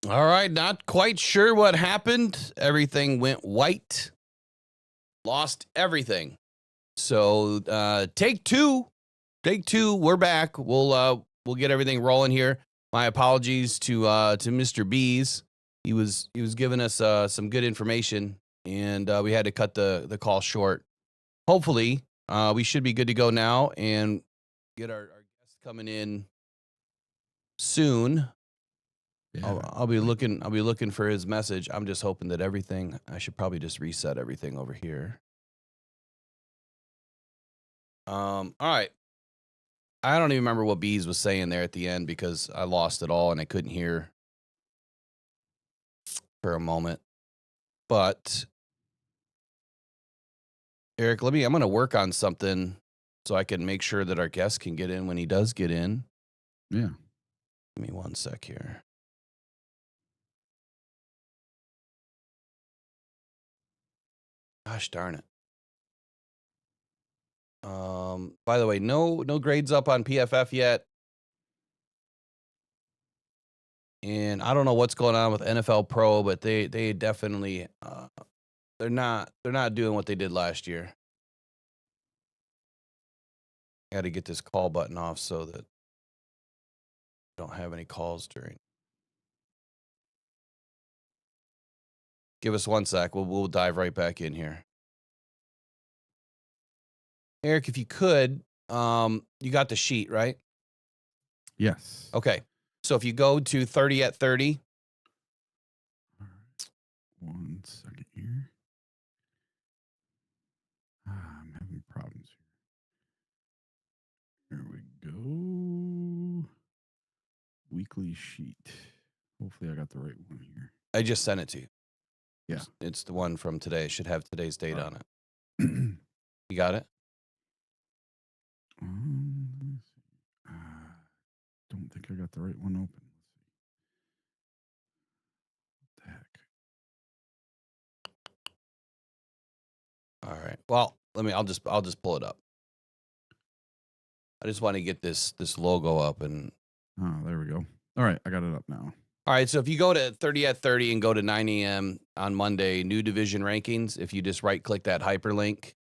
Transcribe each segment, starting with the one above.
All right, not quite sure what happened. Everything went white. Lost everything. So take two. Take two. We're back. We'll get everything rolling here. My apologies to Mr. Bees. He was giving us some good information, and we had to cut the call short. Hopefully, we should be good to go now and get our guest coming in soon. Yeah, I'll be looking for his message. I'm just hoping that everything. I should probably just reset everything over here. All right. I don't even remember what Bees was saying there at the end because I lost it all and I couldn't hear for a moment. But Eric, I'm going to work on something so I can make sure that our guest can get in when he does get in. Yeah. Give me 1 sec here. Gosh darn it. By the way, no grades up on PFF yet. And I don't know what's going on with NFL Pro, but they definitely they're not doing what they did last year. I got to get this call button off so that I don't have any calls during. Give us 1 sec. We'll dive right back in here. Eric, if you could, you got the sheet, right? Yes. Okay. So if you go to 30 at 30. 1 second here. I'm having problems here. There we go. Weekly sheet. Hopefully I got the right one here. I just sent it to you. Yeah. It's the one from today. It should have today's date on it. You got it? Don't think I got the right one open. What the heck? All right. Well, I'll just pull it up. I just want to get this logo up and. Oh, there we go. All right, I got it up now. All right, so if you go to 30 at 30 and go to 9 a.m. on Monday, new division rankings, if you just right-click that hyperlink,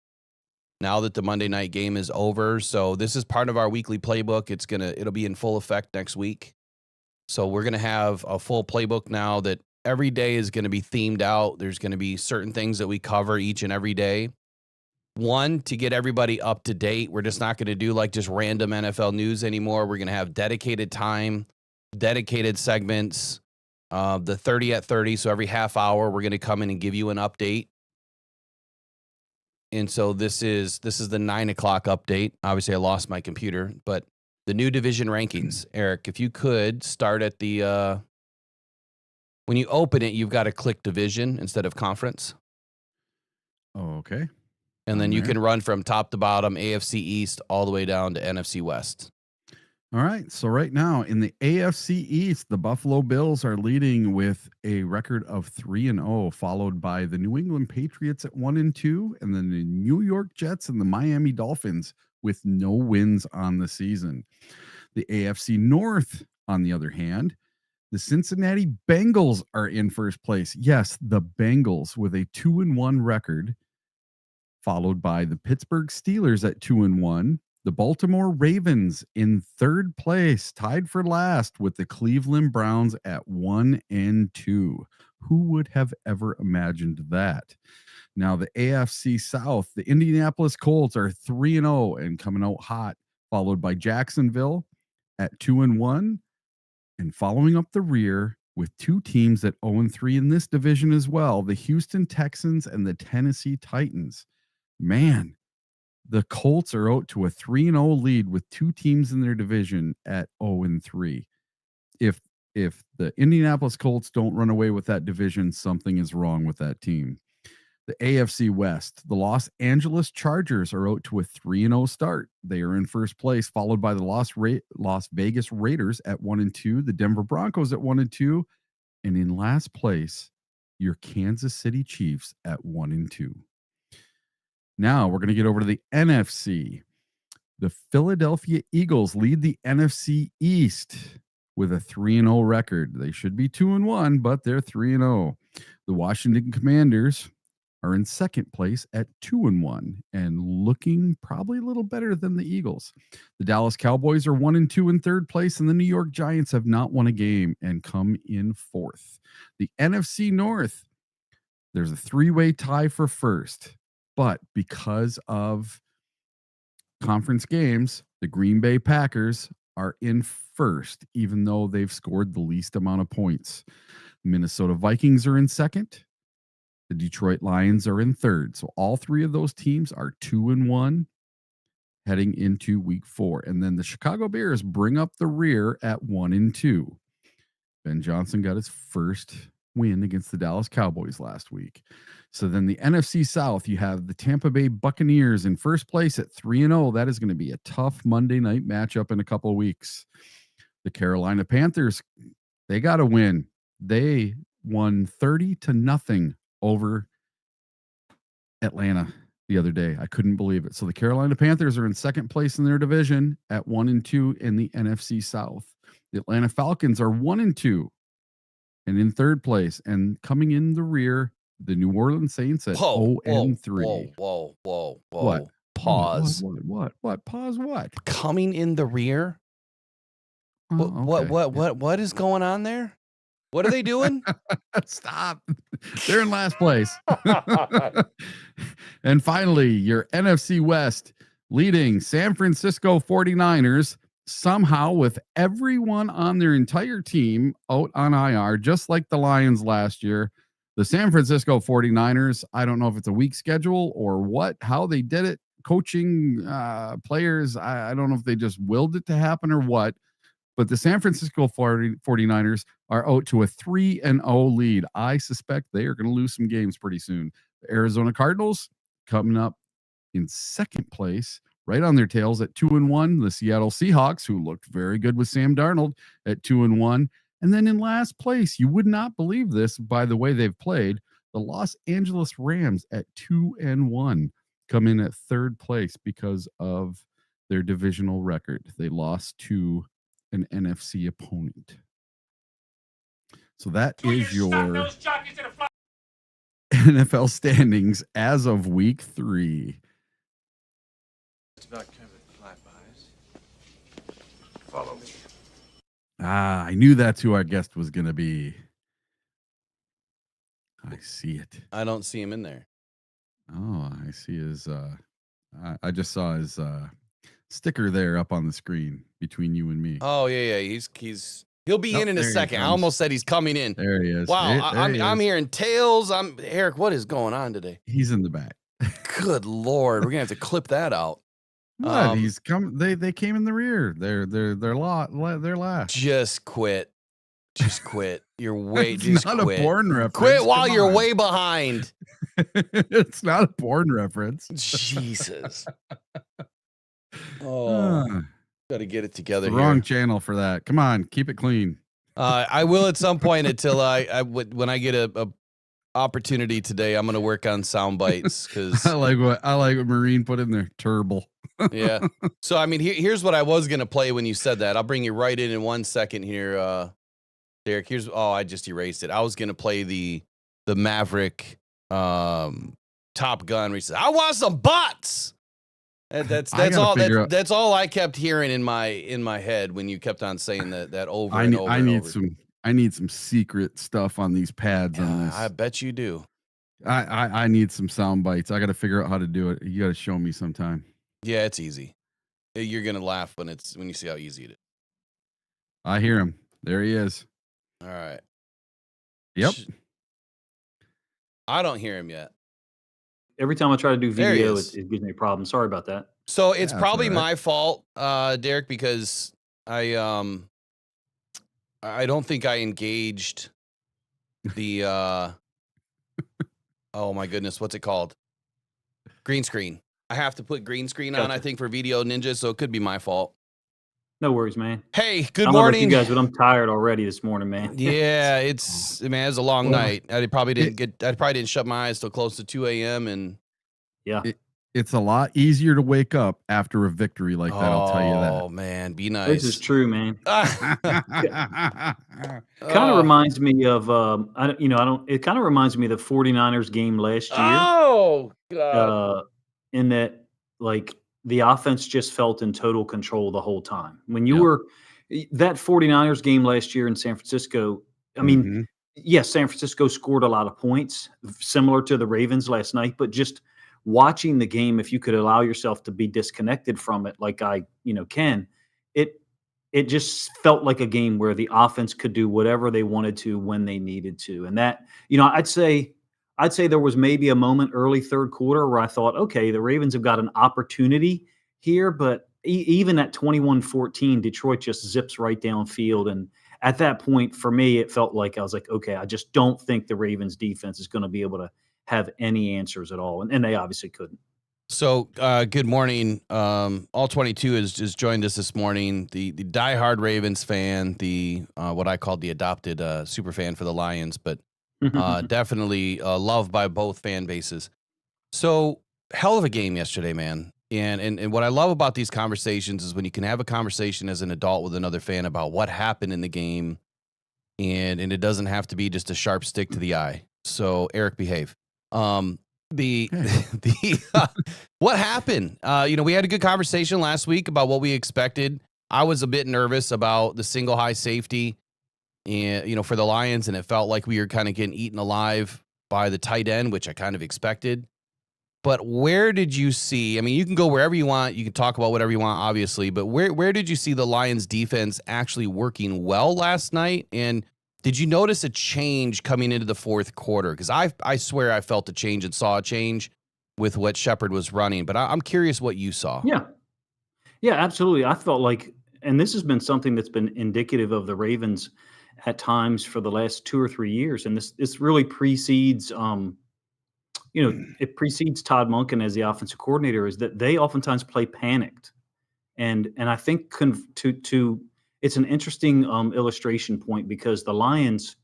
now that the Monday night game is over, so this is part of our weekly playbook. It'll be in full effect next week. So we're going to have a full playbook now that every day is going to be themed out. There's going to be certain things that we cover each and every day. One, to get everybody up to date. We're just not going to do like just random NFL news anymore. We're going to have dedicated time, dedicated segments, the 30 at 30. So every half hour, we're going to come in and give you an update. And so this is the 9 o'clock update. Obviously, I lost my computer, but the new division rankings, Eric, if you could start at the, when you open it, you've got to click division instead of conference. Oh, okay. And then you can run from top to bottom, AFC East, all the way down to NFC West. All right. So right now in the AFC East, the Buffalo Bills are leading with a record of 3-0, followed by the New England Patriots at 1-2, and then the New York Jets and the Miami Dolphins with no wins on the season. The AFC North, on the other hand, the Cincinnati Bengals are in first place. Yes, the Bengals with a 2-1 record, followed by the Pittsburgh Steelers at 2-1. The Baltimore Ravens in third place, tied for last with the Cleveland Browns at 1-2. Who would have ever imagined that? Now, the AFC South, the Indianapolis Colts are 3-0 and coming out hot, followed by Jacksonville at 2-1. And following up the rear with two teams at 0-3 in this division as well, the Houston Texans and the Tennessee Titans. Man, the Colts are out to a 3-0 lead with two teams in their division at 0-3. If the Indianapolis Colts don't run away with that division, something is wrong with that team. The AFC West, the Los Angeles Chargers are out to a 3-0 start. They are in first place, followed by the Las Vegas Raiders at 1-2, the Denver Broncos at 1-2, and in last place, your Kansas City Chiefs at 1-2. Now we're going to get over to the NFC. The Philadelphia Eagles lead the NFC East with a 3-0 record. They should be 2-1, but they're 3-0. The Washington Commanders are in second place at 2-1 and looking probably a little better than the Eagles. The Dallas Cowboys are 1-2 in third place, and the New York Giants have not won a game and come in fourth. The NFC North, there's a 3-way tie for first, but because of conference games, the Green Bay Packers are in first, even though they've scored the least amount of points. Minnesota Vikings are in second. The Detroit Lions are in third. So all three of those teams are 2-1 heading into week 4. And then the Chicago Bears bring up the rear at 1-2. Ben Johnson got his first win against the Dallas Cowboys last week. So then the NFC South, you have the Tampa Bay Buccaneers in first place at 3-0. That is going to be a tough Monday night matchup in a couple of weeks. The Carolina Panthers, they got to win. They won 30-0 over Atlanta the other day. I couldn't believe it. So the Carolina Panthers are in second place in their division at 1-2 in the NFC South. The Atlanta Falcons are 1-2 and in third place, and coming in the rear, the New Orleans Saints at 0-3. Whoa. What? Pause. What? Pause what? Coming in the rear? Okay. What is going on there? What are they doing? Stop. They're in last place. And finally, your NFC West leading San Francisco 49ers, somehow with everyone on their entire team out on IR, just like the Lions last year. The San Francisco 49ers, I don't know if it's a weak schedule or what, how they did it. Coaching players, I don't know if they just willed it to happen or what. But the San Francisco 49ers are out to a 3-0 lead. I suspect they are going to lose some games pretty soon. The Arizona Cardinals coming up in second place, right on their tails at 2-1. The Seattle Seahawks, who looked very good with Sam Darnold, at 2-1. And then in last place, you would not believe this by the way they've played, the Los Angeles Rams at 2-1 come in at third place because of their divisional record. They lost to an NFC opponent. So that is your NFL standings as of week 3. It's about Kevin Flatbuys. Follow me. I knew that's who our guest was going to be. I see it. I don't see him in there. Oh, I see his I just saw his sticker there up on the screen between you and me. Oh yeah. He'll be in a second. I almost said he's coming in. There he is. Wow, I'm hearing tales. Eric. What is going on today? He's in the back. Good Lord, we're gonna have to clip that out. What? He's come. They came in the rear. They're last. Just quit. You're way. It's just not quit. A porn reference. Quit while Come you're on. way behind. It's not a porn reference. Jesus. Oh, got to get it together. The wrong channel for that. Come on, keep it clean. I will at some point until when I get a opportunity today. I'm going to work on sound bites because I like what Marine put in there. Turbo. Yeah. So I mean, here's what I was going to play when you said that. I'll bring you right in 1 second here, Derek. I just erased it. I was going to play the Maverick Top Gun where he says, "I want some butts." That's all I kept hearing in my head when you kept on saying that over and over. I need some secret stuff on these pads on this. I bet you do. I need some sound bites. I got to figure out how to do it. You got to show me sometime. Yeah, it's easy. You're gonna laugh when you see how easy it is. I hear him. There he is. All right. Yep. I don't hear him yet. Every time I try to do video, it gives me a problem. Sorry about that. So it's probably my fault, Derek, because I don't think I engaged the oh my goodness, what's it called? Green screen. I have to put green screen on, I think, for Video Ninja, so it could be my fault. No worries, man. Hey, good morning. I don't know about you guys, but I'm tired already this morning, man. Yeah, it's a long night. I probably didn't shut my eyes till close to 2 a.m. and yeah. It's a lot easier to wake up after a victory like that, I'll tell you that. Oh man, be This is nice. true, man. Kind of Oh, reminds me of it kind of reminds me of the 49ers game last year. oh God. In that, like, the offense just felt in total control the whole time. When you Yep. were that 49ers game last year in San Francisco, I mean, Mhm. yes, San Francisco scored a lot of points, similar to the Ravens last night, but just watching the game, if you could allow yourself to be disconnected from it like I, can, it it just felt like a game where the offense could do whatever they wanted to when they needed to. And that, I'd say there was maybe a moment early third quarter where I thought, okay, the Ravens have got an opportunity here, but even at 21-14, Detroit just zips right downfield. And at that point, for me, it felt like I was like, okay, I just don't think the Ravens defense is going to be able to have any answers at all. And they obviously couldn't. So, good morning. All 22 has just joined us this morning. The diehard Ravens fan, the what I called the adopted super fan for the Lions, but definitely loved by both fan bases. So, hell of a game yesterday, man. And what I love about these conversations is when you can have a conversation as an adult with another fan about what happened in the game, and it doesn't have to be just a sharp stick to the eye. So, Eric, behave. The what happened? We had a good conversation last week about what we expected. I was a bit nervous about the single high safety, and for the Lions, and it felt like we were kind of getting eaten alive by the tight end, which I kind of expected. But where did you see? I mean, you can go wherever you want. You can talk about whatever you want, obviously. But where did you see the Lions defense actually working well last night? And did you notice a change coming into the fourth quarter? Because I swear I felt a change and saw a change with what Shepard was running. But I'm curious what you saw. Yeah. Yeah, absolutely. I felt like, and this has been something that's been indicative of the Ravens at times for the last 2 or 3 years, and this really precedes, it precedes Todd Monken as the offensive coordinator. Is that they oftentimes play panicked, and I think to it's an interesting illustration point because the Lions,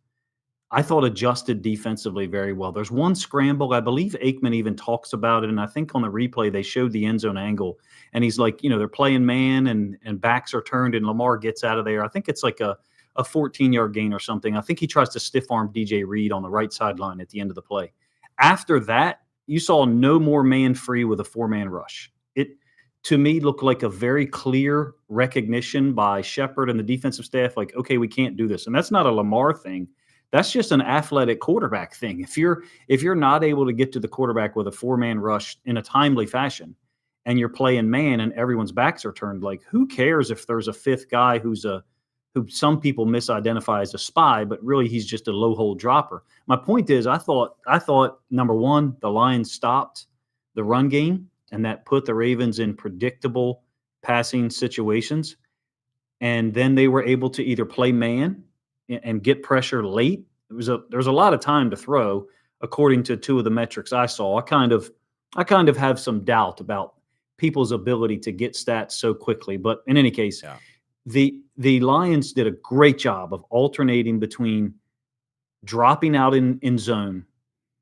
I thought, adjusted defensively very well. There's one scramble, I believe Aikman even talks about it, and I think on the replay they showed the end zone angle, and he's like, they're playing man and backs are turned, and Lamar gets out of there. I think it's like a 14-yard gain or something. I think he tries to stiff arm DJ Reed on the right sideline at the end of the play. After that, you saw no more man free with a 4-man rush. It, to me, looked like a very clear recognition by Shepard and the defensive staff, like, okay, we can't do this. And that's not a Lamar thing. That's just an athletic quarterback thing. If you're not able to get to the quarterback with a 4-man rush in a timely fashion, and you're playing man and everyone's backs are turned, like, who cares if there's a fifth guy who some people misidentify as a spy, but really he's just a low hole dropper. My point is, I thought number one, the Lions stopped the run game, and that put the Ravens in predictable passing situations. And then they were able to either play man and get pressure late. There's a lot of time to throw, according to two of the metrics I saw. I kind of have some doubt about people's ability to get stats so quickly. But in any case, Yeah. The Lions did a great job of alternating between dropping out in zone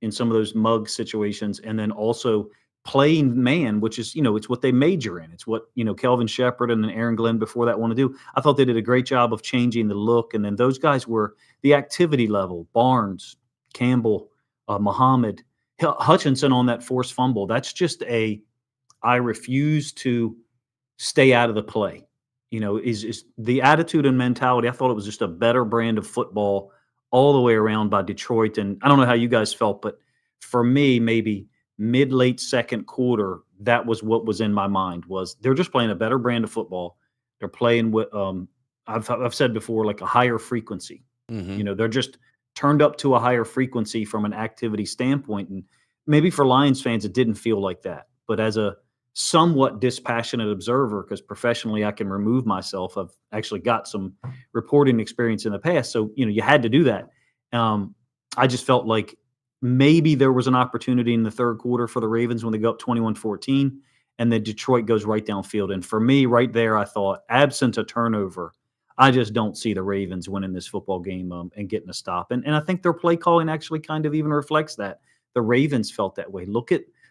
in some of those mug situations, and then also playing man, which is, it's what they major in. It's what, Kelvin Shepard and then Aaron Glenn before that want to do. I thought they did a great job of changing the look. And then those guys were the activity level, Barnes, Campbell, Muhammad, Hutchinson on that forced fumble. That's just I refuse to stay out of the play. Is the attitude and mentality. I thought it was just a better brand of football all the way around by Detroit. And I don't know how you guys felt, but for me, maybe mid-late second quarter, that was what was in my mind, was they're just playing a better brand of football. They're playing with, I've said before, like a higher frequency. Mm-hmm. They're just turned up to a higher frequency from an activity standpoint. And maybe for Lions fans, it didn't feel like that. But as a somewhat dispassionate observer, because professionally I can remove myself, I've actually got some reporting experience in the past. So, you had to do that. I just felt like maybe there was an opportunity in the third quarter for the Ravens when they go up 21-14, and then Detroit goes right downfield. And for me, right there, I thought, absent a turnover, I just don't see the Ravens winning this football game and getting a stop. And I think their play calling actually kind of even reflects that. The Ravens felt that way. Look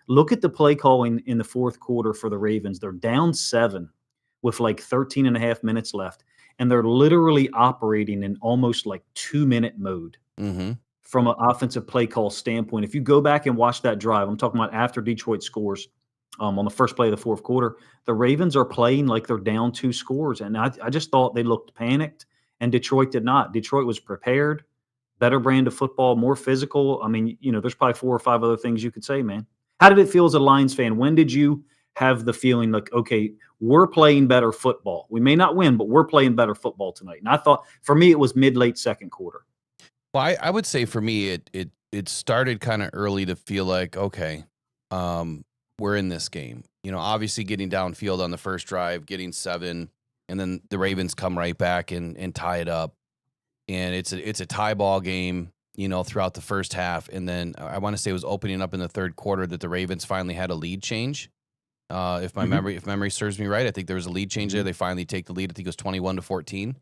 Look at the play calling in the fourth quarter for the Ravens. They're down 7 with like 13 and a half minutes left, and they're literally operating in almost like 2-minute mode from an offensive play call standpoint. If you go back and watch that drive, I'm talking about after Detroit scores on the first play of the fourth quarter, the Ravens are playing like they're down 2 scores. And I just thought they looked panicked, and Detroit did not. Detroit was prepared, better brand of football, more physical. I mean, there's probably 4 or 5 other things you could say, man. How did it feel as a Lions fan? When did you have the feeling like, okay, we're playing better football? We may not win, but we're playing better football tonight. And I thought, for me, it was mid-late second quarter. Well, I would say for me, it started kind of early to feel like, okay, we're in this game. Obviously getting downfield on the first drive, getting 7, and then the Ravens come right back and tie it up. And it's a tie ball game, throughout the first half. And then I want to say it was opening up in the third quarter that the Ravens finally had a lead change. If memory serves me right, I think there was a lead change there. They finally take the lead. I think it was 21-14.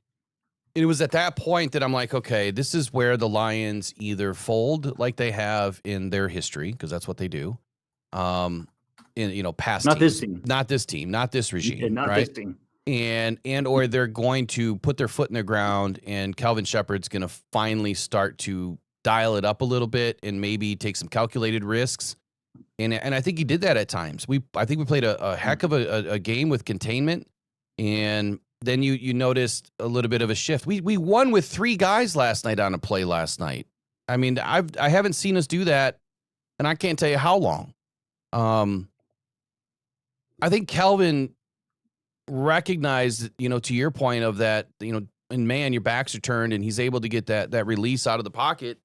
It was at that point that I'm like, okay, this is where the Lions either fold like they have in their history, because that's what they do. In past Not teams. this team. Not this team, not this regime, Not right? this team. Or they're going to put their foot in the ground, and Calvin Shepard's going to finally start to dial it up a little bit and maybe take some calculated risks. And I think he did that at times. I think we played a heck of a game with containment, and then you noticed a little bit of a shift. We won with 3 guys last night on a play last night. I mean, I haven't seen us do that, and I can't tell you how long. I think Calvin recognized, to your point of that, and man, your backs are turned, and he's able to get that release out of the pocket.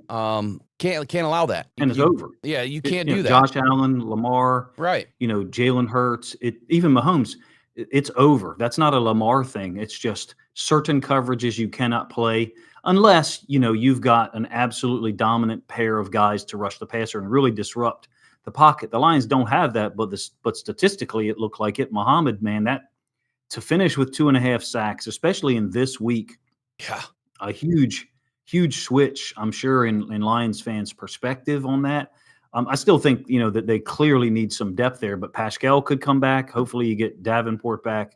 Can't allow that. And it's over. Yeah, you can't do that. Josh Allen, Lamar, right? Jalen Hurts, even Mahomes. It's over. That's not a Lamar thing. It's just certain coverages you cannot play unless you've got an absolutely dominant pair of guys to rush the passer and really disrupt the pocket. The Lions don't have that, but statistically it looked like it. Muhammad, man, that to finish with 2.5 sacks, especially in this week, a huge switch, I'm sure, in Lions fans' perspective on that. I still think, that they clearly need some depth there, but Pascal could come back. Hopefully you get Davenport back.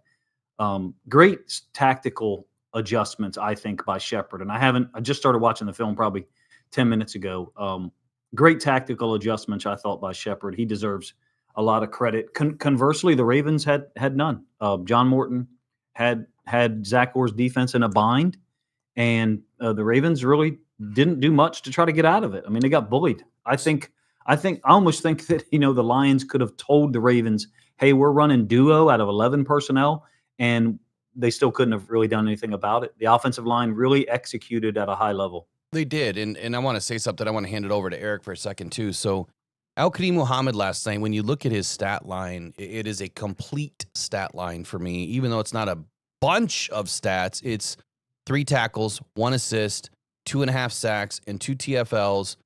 Great tactical adjustments, I think, by Shepard. And I just started watching the film probably 10 minutes ago. Great tactical adjustments, I thought, by Shepard. He deserves a lot of credit. Conversely, the Ravens had none. John Morton had Zach Orr's defense in a bind, and the Ravens really didn't do much to try to get out of it. I mean, they got bullied. I almost think that, the Lions could have told the Ravens, hey, we're running duo out of 11 personnel, and they still couldn't have really done anything about it. The offensive line really executed at a high level. They did, and I want to say something. I want to hand it over to Eric for a second, too. So Al-Qadim Muhammad last night, when you look at his stat line, it is a complete stat line for me, even though it's not a bunch of stats. It's 3 tackles, 1 assist, 2.5 sacks, and 2 TFLs.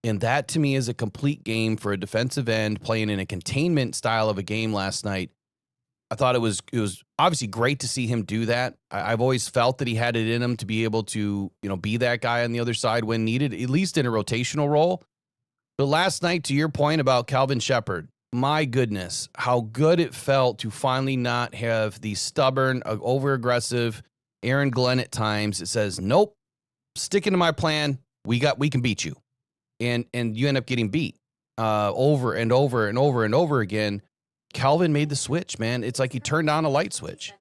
And that, to me, is a complete game for a defensive end playing in a containment style of a game last night. I thought it was obviously great to see him do that. I've always felt that he had it in him to be able to, be that guy on the other side when needed, at least in a rotational role. But last night, to your point about Calvin Shepard, my goodness, how good it felt to finally not have the stubborn, over-aggressive Aaron Glenn at times. It says, nope, sticking to my plan. We can beat you. And you end up getting beat over and over and over and over again. Calvin made the switch, man. It's like he turned on a light switch.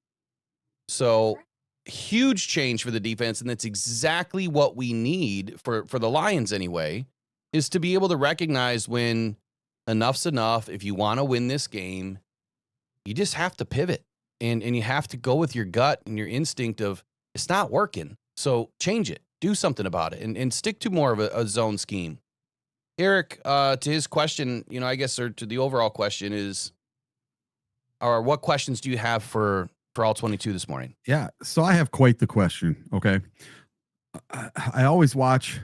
So huge change for the defense, and that's exactly what we need for the Lions anyway, is to be able to recognize when enough's enough. If you want to win this game, you just have to pivot, and you have to go with your gut and your instinct of it's not working. So change it, do something about it, and stick to more of a zone scheme. Eric, to his question, I guess, or to the overall question is, or what questions do you have for all 22 this morning? Yeah, so I have quite the question. Okay, I always watch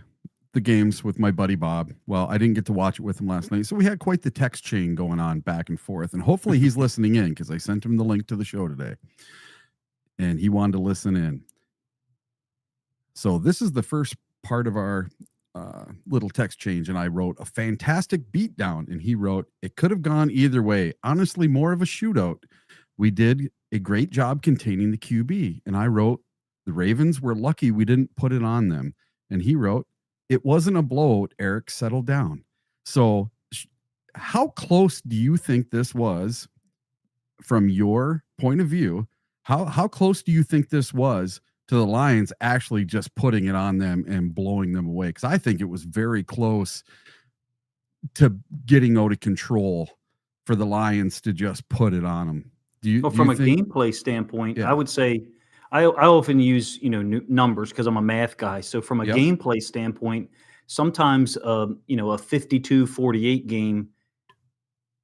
the games with my buddy Bob. Well, I didn't get to watch it with him last night, so we had quite the text chain going on back and forth. And hopefully he's listening in, because I sent him the link to the show today, and he wanted to listen in. So this is the first part of our little text change, and I wrote a fantastic beatdown, and he wrote, it could have gone either way. Honestly, more of a shootout. We did a great job containing the QB. And I wrote, the Ravens were lucky we didn't put it on them. And he wrote, it wasn't a blowout, Eric, settled down. So how close do you think this was from your point of view? How close do you think this was to the Lions actually just putting it on them and blowing them away? Because I think it was very close to getting out of control for the Lions to just put it on them. Well, from a gameplay standpoint, I would say I often use numbers because I'm a math guy. So from a gameplay standpoint, sometimes a 52-48 game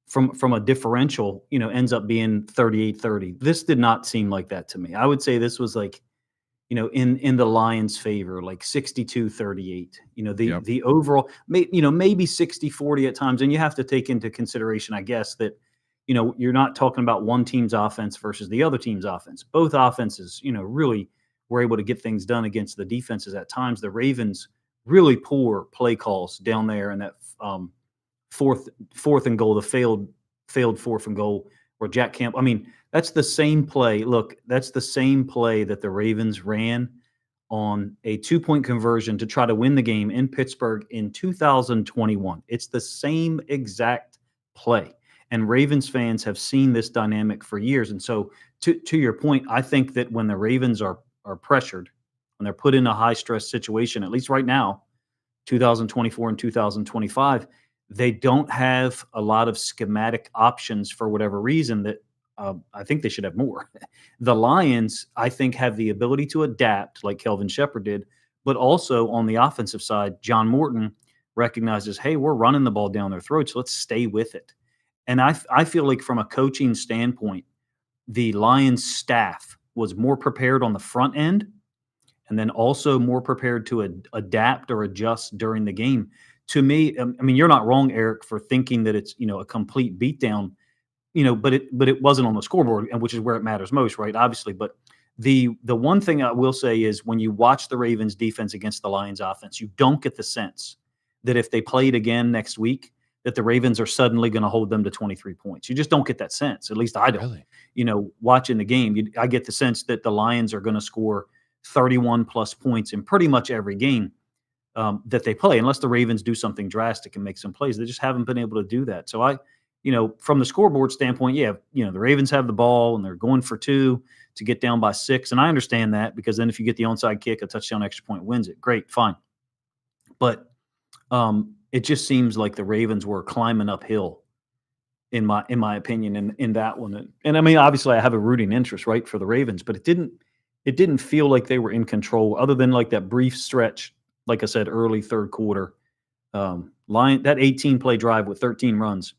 from a differential ends up being 38-30. This did not seem like that to me. I would say this was like in the Lions' favor, like 62-38. The overall, maybe 60-40 at times. And you have to take into consideration, I guess, that you're not talking about one team's offense versus the other team's offense. Both offenses, really were able to get things done against the defenses at times. The Ravens really poor play calls down there in that fourth and goal, the failed fourth and goal where Jack Campbell. I mean, that's the same play. Look, that's the same play that the Ravens ran on a 2-point conversion to try to win the game in Pittsburgh in 2021. It's the same exact play. And Ravens fans have seen this dynamic for years. And so to your point, I think that when the Ravens are pressured, when they're put in a high-stress situation, at least right now, 2024 and 2025, they don't have a lot of schematic options for whatever reason that I think they should have more. The Lions, I think, have the ability to adapt like Kelvin Shepherd did, but also on the offensive side, John Morton recognizes, hey, we're running the ball down their throats. Let's stay with it. And I feel like from a coaching standpoint, the Lions staff was more prepared on the front end and then also more prepared to adapt or adjust during the game. To me, I mean, you're not wrong, Eric, for thinking that it's, a complete beatdown, but it wasn't on the scoreboard, and which is where it matters most, right? Obviously. But the one thing I will say is when you watch the Ravens defense against the Lions offense, you don't get the sense that if they played again next week, that the Ravens are suddenly going to hold them to 23 points. You just don't get that sense. At least I don't. Really? Watching the game, I get the sense that the Lions are going to score 31 plus points in pretty much every game that they play, unless the Ravens do something drastic and make some plays. They just haven't been able to do that. So from the scoreboard standpoint, the Ravens have the ball and they're going for 2 to get down by 6. And I understand that because then if you get the onside kick, a touchdown extra point wins it. Great, fine. But it just seems like the Ravens were climbing uphill, in my opinion, in that one. And I mean, obviously, I have a rooting interest, right, for the Ravens, but it didn't feel like they were in control, other than like that brief stretch, like I said, early third quarter. That 18-play drive with 13 runs,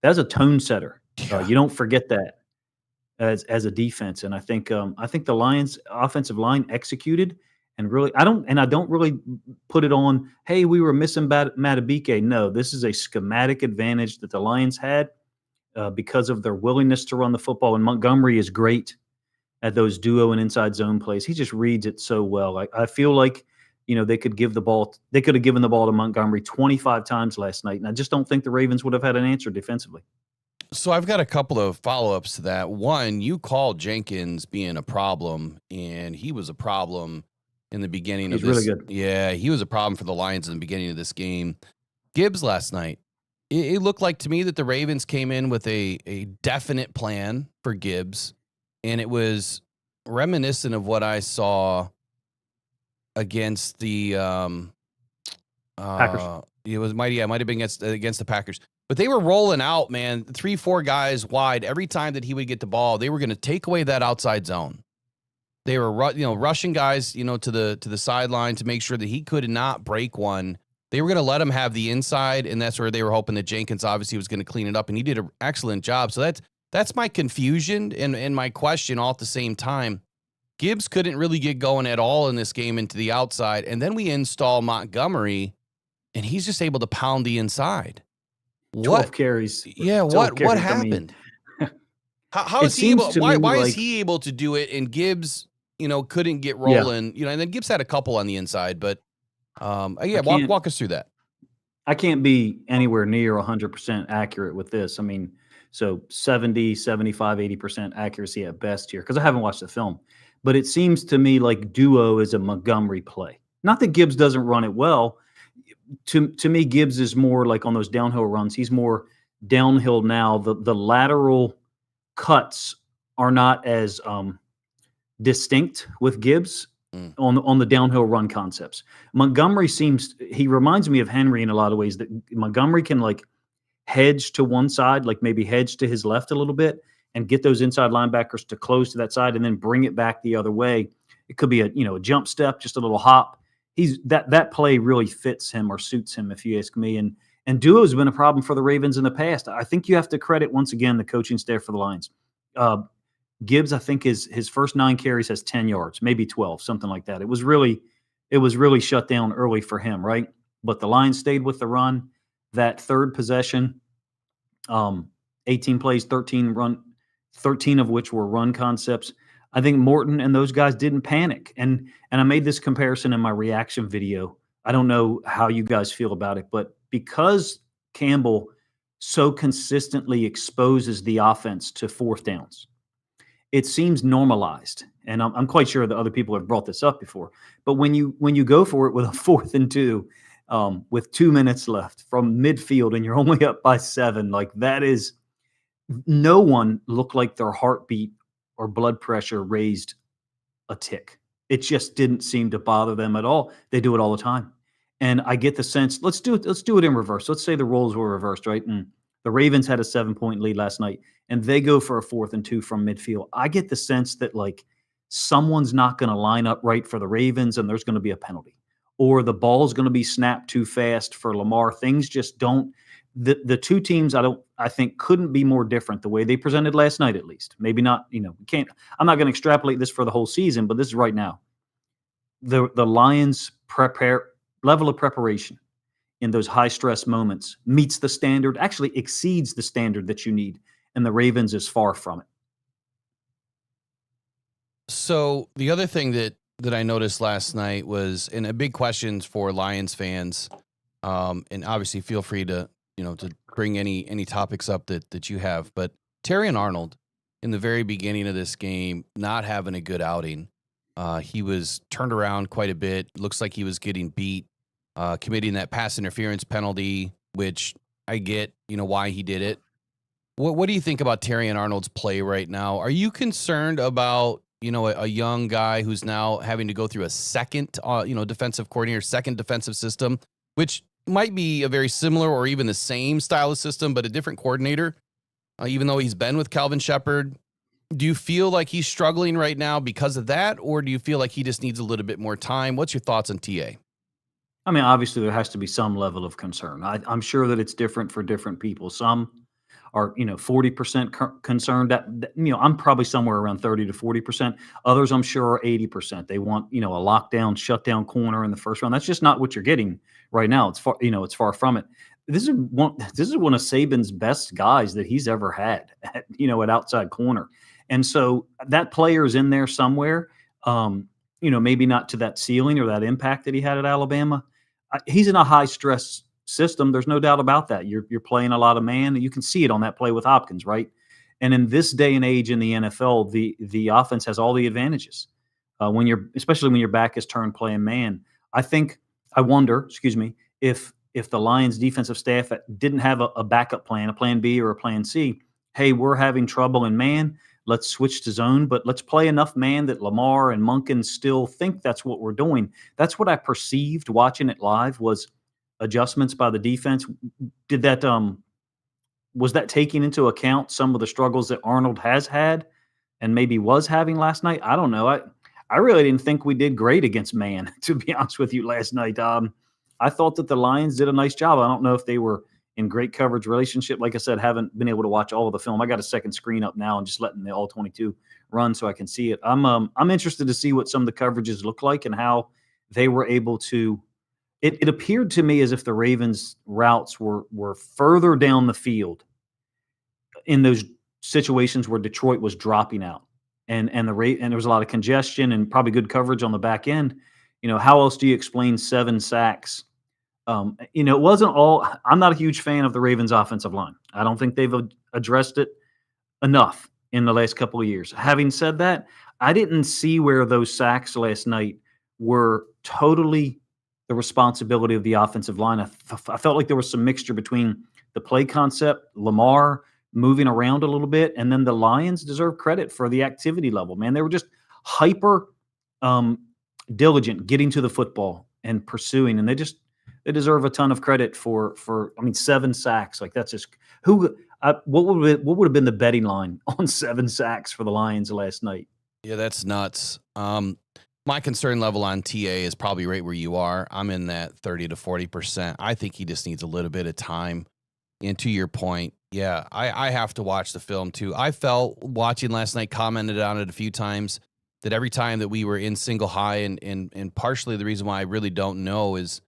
that's a tone setter. You don't forget that as a defense, and I think the Lions' offensive line executed. And really, I don't really put it on, hey, we were missing Matabike. No, this is a schematic advantage that the Lions had because of their willingness to run the football. And Montgomery is great at those duo and inside zone plays. He just reads it so well. I feel like, they could have given the ball to Montgomery 25 times last night. And I just don't think the Ravens would have had an answer defensively. So I've got a couple of follow-ups to that. One, you called Jenkins being a problem, and he was a problem in the beginning of this. He's really good. Yeah, he was a problem for the Lions in the beginning of this game. Gibbs last night, it looked like to me that the Ravens came in with a definite plan for Gibbs, and it was reminiscent of what I saw against the Packers. It might have been against the Packers. But they were rolling out, man, 3-4 guys wide. Every time that he would get the ball, they were going to take away that outside zone. They were, rushing guys, to the sideline to make sure that he could not break one. They were going to let him have the inside, and that's where they were hoping that Jenkins obviously was going to clean it up, and he did an excellent job. So that's my confusion and my question all at the same time. Gibbs couldn't really get going at all in this game into the outside, and then we install Montgomery, and he's just able to pound the inside. 12 carries. Yeah, what happened? How is he able? Why is he able to do it and Gibbs, couldn't get rolling? And then Gibbs had a couple on the inside, but Yeah, walk us through that. I can't be anywhere near 100% accurate with this. I mean, so 70, 75, 80% accuracy at best here because I haven't watched the film. But it seems to me like duo is a Montgomery play. Not that Gibbs doesn't run it well. To me, Gibbs is more like on those downhill runs. He's more downhill now. The lateral cuts are not as distinct with Gibbs on the downhill run concepts. Montgomery he reminds me of Henry in a lot of ways, that Montgomery can like hedge to one side, like maybe hedge to his left a little bit and get those inside linebackers to close to that side and then bring it back the other way. It could be a jump step, just a little hop. That play really fits him or suits him, if you ask me. And duo has been a problem for the Ravens in the past. I think you have to credit once again the coaching staff for the Lions. Gibbs, I think his first 9 carries has 10 yards, maybe 12, something like that. It was really shut down early for him, right? But the Lions stayed with the run. That third possession, 18 plays, 13 of which were run concepts. I think Morton and those guys didn't panic. And I made this comparison in my reaction video. I don't know how you guys feel about it, but because Campbell so consistently exposes the offense to fourth downs, it seems normalized. And I'm quite sure that other people have brought this up before. But when you go for it with a 4th and 2, with 2 minutes left from midfield and you're only up by 7, like that is, no one looked like their heartbeat or blood pressure raised a tick. It just didn't seem to bother them at all. They do it all the time. And I get the sense, let's do it in reverse. Let's say the roles were reversed, right? And the Ravens had a 7-point lead last night and they go for a 4th and 2 from midfield. I get the sense that like someone's not going to line up right for the Ravens and there's going to be a penalty, or the ball's going to be snapped too fast for Lamar. Things just don't. The two teams, I think couldn't be more different the way they presented last night, at least. Maybe not, we can't. I'm not going to extrapolate this for the whole season, but this is right now. The Lions level of preparation in those high stress moments meets the standard, actually exceeds the standard that you need, and the Ravens is far from it. So the other thing that I noticed last night was, and a big question for Lions fans, and obviously feel free to bring any topics up that you have, but Terrion Arnold in the very beginning of this game not having a good outing. He was turned around quite a bit. Looks like he was getting beat, committing that pass interference penalty, which I get, why he did it. What do you think about Terrion Arnold's play right now? Are you concerned about, a young guy who's now having to go through a second, defensive coordinator, second defensive system, which might be a very similar or even the same style of system, but a different coordinator, even though he's been with Calvin Shepard? Do you feel like he's struggling right now because of that, or do you feel like he just needs a little bit more time? What's your thoughts on TA? I mean, obviously there has to be some level of concern. I'm sure that it's different for different people. Some are, 40% concerned. That I'm probably somewhere around 30 to 40%. Others, I'm sure, are 80%. They want, a lockdown, shutdown corner in the first round. That's just not what you're getting right now. It's far, it's far from it. This is one of Saban's best guys that he's ever had at outside corner. And so that player's in there somewhere, maybe not to that ceiling or that impact that he had at Alabama. He's in a high stress system. There's no doubt about that. You're playing a lot of man. You can see it on that play with Hopkins, right? And in this day and age in the NFL, the offense has all the advantages especially when your back is turned playing man. I wonder, if the Lions defensive staff didn't have a backup plan, a plan B or a plan C. Hey, we're having trouble in man. Let's switch to zone, but let's play enough man that Lamar and Monken still think that's what we're doing. That's what I perceived watching it live, was adjustments by the defense. Was that taking into account some of the struggles that Arnold has had and maybe was having last night? I don't know. I really didn't think we did great against man, to be honest with you, last night. I thought that the Lions did a nice job. I don't know if they were in great coverage relationship. Like I said, haven't been able to watch all of the film. I got a second screen up now and just letting the all 22 run so I can see it. I'm interested to see what some of the coverages look like and how they were able to. It appeared to me as if the Ravens' routes were further down the field in those situations where Detroit was dropping out, and there was a lot of congestion and probably good coverage on the back end. how else do you explain 7 sacks? It wasn't all. I'm not a huge fan of the Ravens' offensive line. I don't think they've addressed it enough in the last couple of years. Having said that, I didn't see where those sacks last night were totally the responsibility of the offensive line. I felt like there was some mixture between the play concept, Lamar moving around a little bit, and then the Lions deserve credit for the activity level. Man, they were just hyper diligent getting to the football and pursuing, and they deserve a ton of credit for 7 sacks. Like that's just what would have been the betting line on 7 sacks for the Lions last night? Yeah, that's nuts. My concern level on TA is probably right where you are. I'm in that 30 to 40%. I think he just needs a little bit of time. And to your point, yeah, I have to watch the film too. I felt watching last night, commented on it a few times, that every time that we were in single high, and partially the reason why I really don't know is,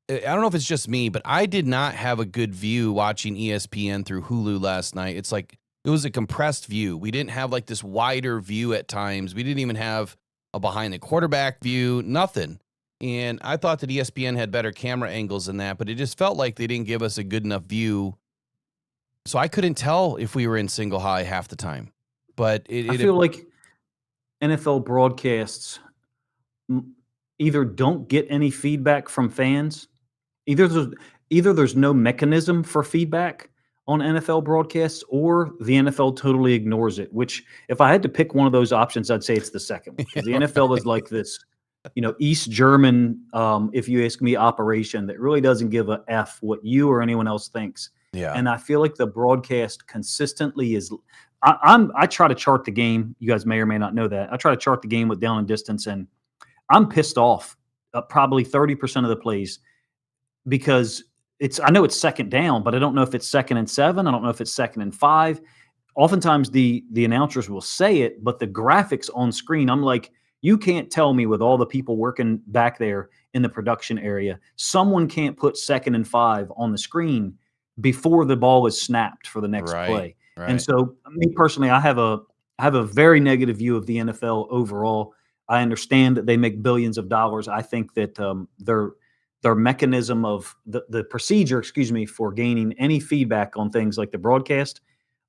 I don't know if it's just me, but I did not have a good view watching ESPN through Hulu last night. It's like it was a compressed view. We didn't have like this wider view at times. We didn't even have a behind the quarterback view, nothing. And I thought that ESPN had better camera angles than that, but it just felt like they didn't give us a good enough view. So I couldn't tell if we were in single high half the time. But I feel like NFL broadcasts either don't get any feedback from fans, either there's no mechanism for feedback on NFL broadcasts, or the NFL totally ignores it. Which, if I had to pick one of those options, I'd say it's the second one, because the NFL is like this, East German, if you ask me, operation that really doesn't give a F what you or anyone else thinks. Yeah. And I feel like the broadcast consistently is. I try to chart the game. You guys may or may not know that. I try to chart the game with down and distance, and I'm pissed off probably 30% of the plays, because I know it's second down, but I don't know if it's 2nd and 7. I don't know if it's 2nd and 5. Oftentimes the announcers will say it, but the graphics on screen, I'm like, you can't tell me, with all the people working back there in the production area, someone can't put 2nd and 5 on the screen before the ball is snapped for the next play. Right. And so, me personally, I have a very negative view of the NFL overall. I understand that they make billions of dollars. I think that their mechanism of the procedure, for gaining any feedback on things like the broadcast,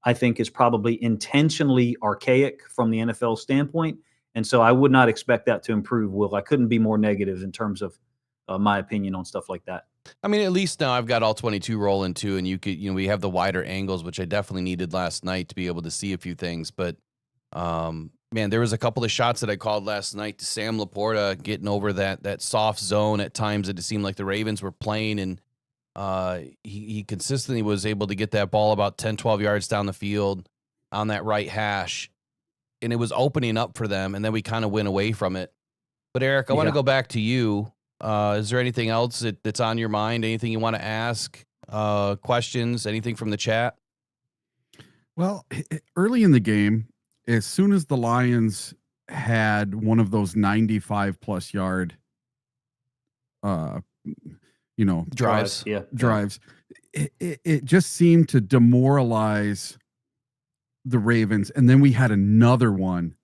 I think is probably intentionally archaic from the NFL standpoint. And so I would not expect that to improve, Will. I couldn't be more negative in terms of my opinion on stuff like that. I mean, at least now I've got all 22 rolling too, and we have the wider angles, which I definitely needed last night to be able to see a few things. But man, there was a couple of shots that I called last night to Sam Laporta getting over that soft zone at times that it seemed like the Ravens were playing, and he consistently was able to get that ball about 10, 12 yards down the field on that right hash, and it was opening up for them, and then we kind of went away from it. But Eric, I want to go back to you. Is there anything else that's on your mind? Anything you want to ask? Questions? Anything from the chat? Well, early in the game, as soon as the Lions had one of those 95+ yard, Drives. drives, it just seemed to demoralize the Ravens. And then we had another one.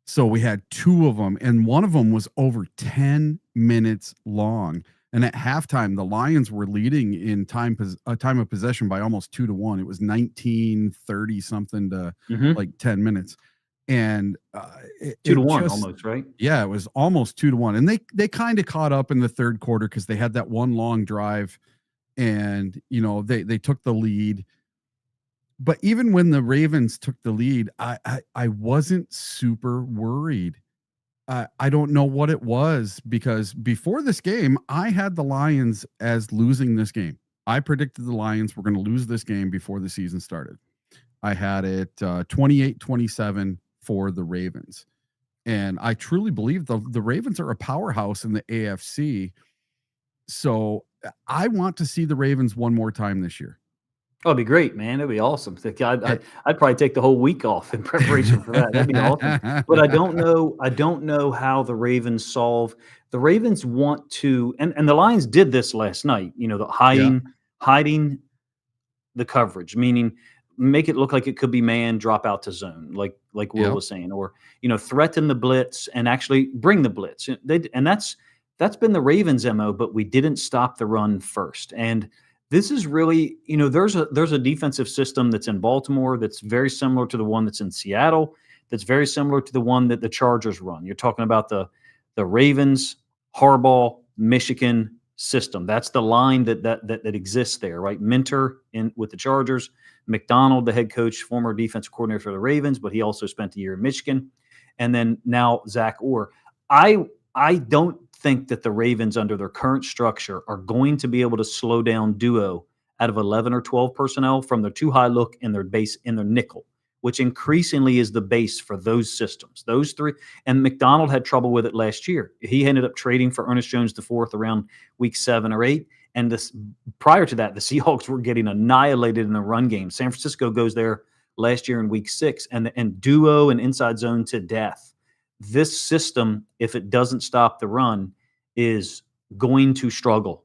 So we had 2 of them, and one of them was over 10 minutes long. And at halftime, the Lions were leading in time of possession by almost 2-1. It was 19-30 something to like 10 minutes. And 2-1 almost, right? Yeah, it was almost 2-1. And they kind of caught up in the third quarter, because they had that one long drive, and they took the lead. But even when the Ravens took the lead, I wasn't super worried. I don't know what it was, because before this game, I had the Lions as losing this game. I predicted the Lions were going to lose this game before the season started. I had it 28-27 for the Ravens. And I truly believe the Ravens are a powerhouse in the AFC. So I want to see the Ravens one more time this year. Oh, it'd be great, man. It'd be awesome. I'd probably take the whole week off in preparation for that. That'd be awesome. But I don't know how the Ravens solve. The Ravens want to, and the Lions did this last night. The hiding the coverage, meaning make it look like it could be man, drop out to zone, like Will Yep. was saying, or threaten the blitz and actually bring the blitz. And that's been the Ravens' MO, but we didn't stop the run first. And this is really, there's a defensive system that's in Baltimore that's very similar to the one that's in Seattle, that's very similar to the one that the Chargers run. You're talking about the Ravens, Harbaugh, Michigan system. That's the line that exists there, right? Minter with the Chargers, McDonald, the head coach, former defensive coordinator for the Ravens, but he also spent a year in Michigan, and then now Zach Orr. I don't think that the Ravens, under their current structure, are going to be able to slow down duo out of 11 or 12 personnel from their too high look in their base in their nickel, which increasingly is the base for those systems. Those three, and McDonald had trouble with it last year. He ended up trading for Ernest Jones IV around week 7 or 8. And prior to that, the Seahawks were getting annihilated in the run game. San Francisco goes there last year in week 6 and duo and inside zone to death. This system, if it doesn't stop the run, is going to struggle.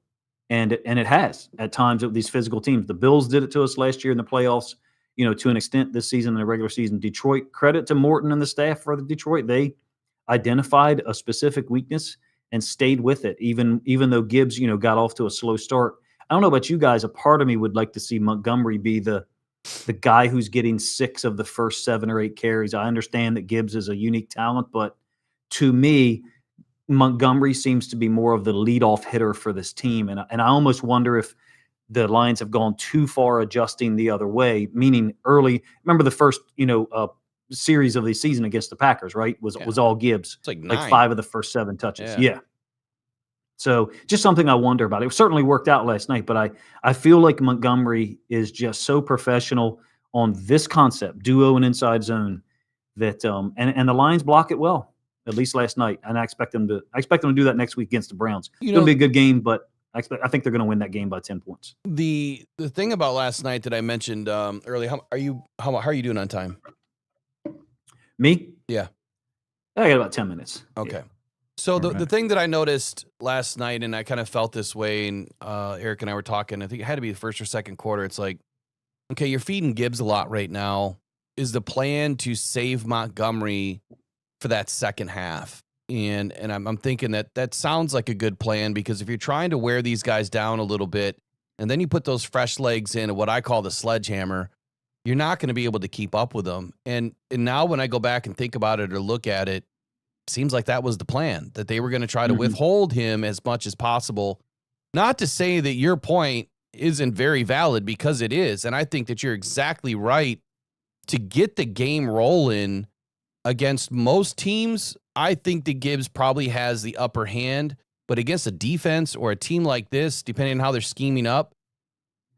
And it has at times with these physical teams. The Bills did it to us last year in the playoffs, to an extent this season in the regular season. Detroit, credit to Morton and the staff for the Detroit. They identified a specific weakness and stayed with it, even though Gibbs, got off to a slow start. I don't know about you guys. A part of me would like to see Montgomery be the guy who's getting 6 of the first 7 or 8 carries. I understand that Gibbs is a unique talent, but to me, Montgomery seems to be more of the leadoff hitter for this team. And I almost wonder if the Lions have gone too far adjusting the other way, meaning early. Remember the first, series of the season against the Packers, right? Was all Gibbs. It's like 5 of the first 7 touches. Yeah. So just something I wonder about. It certainly worked out last night, but I feel like Montgomery is just so professional on this concept, duo and inside zone, that and the Lions block it well, at least last night. And I expect them to do that next week against the Browns. It's going to be a good game, but I think they're going to win that game by 10 points. The thing about last night that I mentioned earlier, how are you doing on time? Me? Yeah. I got about 10 minutes. Okay. Yeah. So the thing that I noticed last night, and I kind of felt this way, and Eric and I were talking, I think it had to be the first or second quarter. It's like, okay, you're feeding Gibbs a lot right now. Is the plan to save Montgomery for that second half? And I'm thinking that sounds like a good plan, because if you're trying to wear these guys down a little bit, and then you put those fresh legs in what I call the sledgehammer, you're not going to be able to keep up with them. And now when I go back and think about it or look at it, seems like that was the plan, that they were going to try to withhold him as much as possible. Not to say that your point isn't very valid, because it is. And I think that you're exactly right. To get the game rolling against most teams, I think that Gibbs probably has the upper hand. But against a defense or a team like this, depending on how they're scheming up,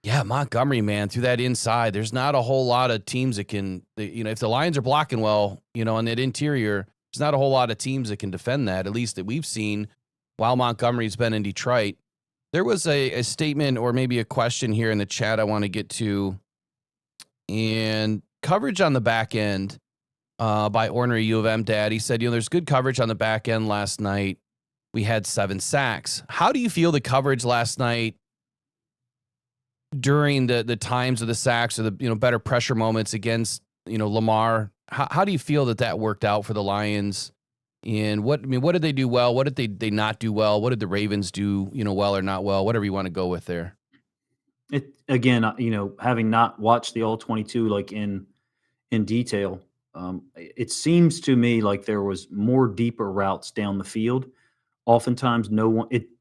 yeah, Montgomery, man, through that inside, there's not a whole lot of teams that can, if the Lions are blocking well, on that interior, there's not a whole lot of teams that can defend that, at least that we've seen while Montgomery's been in Detroit. There was a statement or maybe a question here in the chat I want to get to. And coverage on the back end by Ornery U of M Dad. He said, there's good coverage on the back end last night. We had 7 sacks. How do you feel the coverage last night during the times of the sacks, or the better pressure moments against Lamar? How do you feel that worked out for the Lions? And what did they do well? What did they not do well? What did the Ravens do, well or not well? Whatever you want to go with there. It again, having not watched the all 22 like in detail, it seems to me like there was more deeper routes down the field. Oftentimes,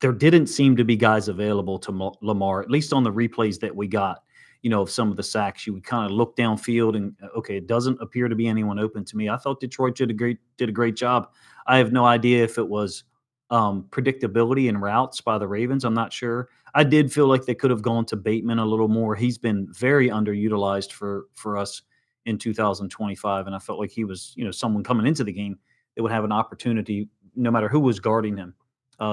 there didn't seem to be guys available to Lamar, at least on the replays that we got. Of some of the sacks, you would kind of look downfield and, okay, it doesn't appear to be anyone open to me. I thought Detroit did a great job. I have no idea if it was predictability in routes by the Ravens. I'm not sure. I did feel like they could have gone to Bateman a little more. He's been very underutilized for us in 2025, and I felt like he was, someone coming into the game that would have an opportunity no matter who was guarding him.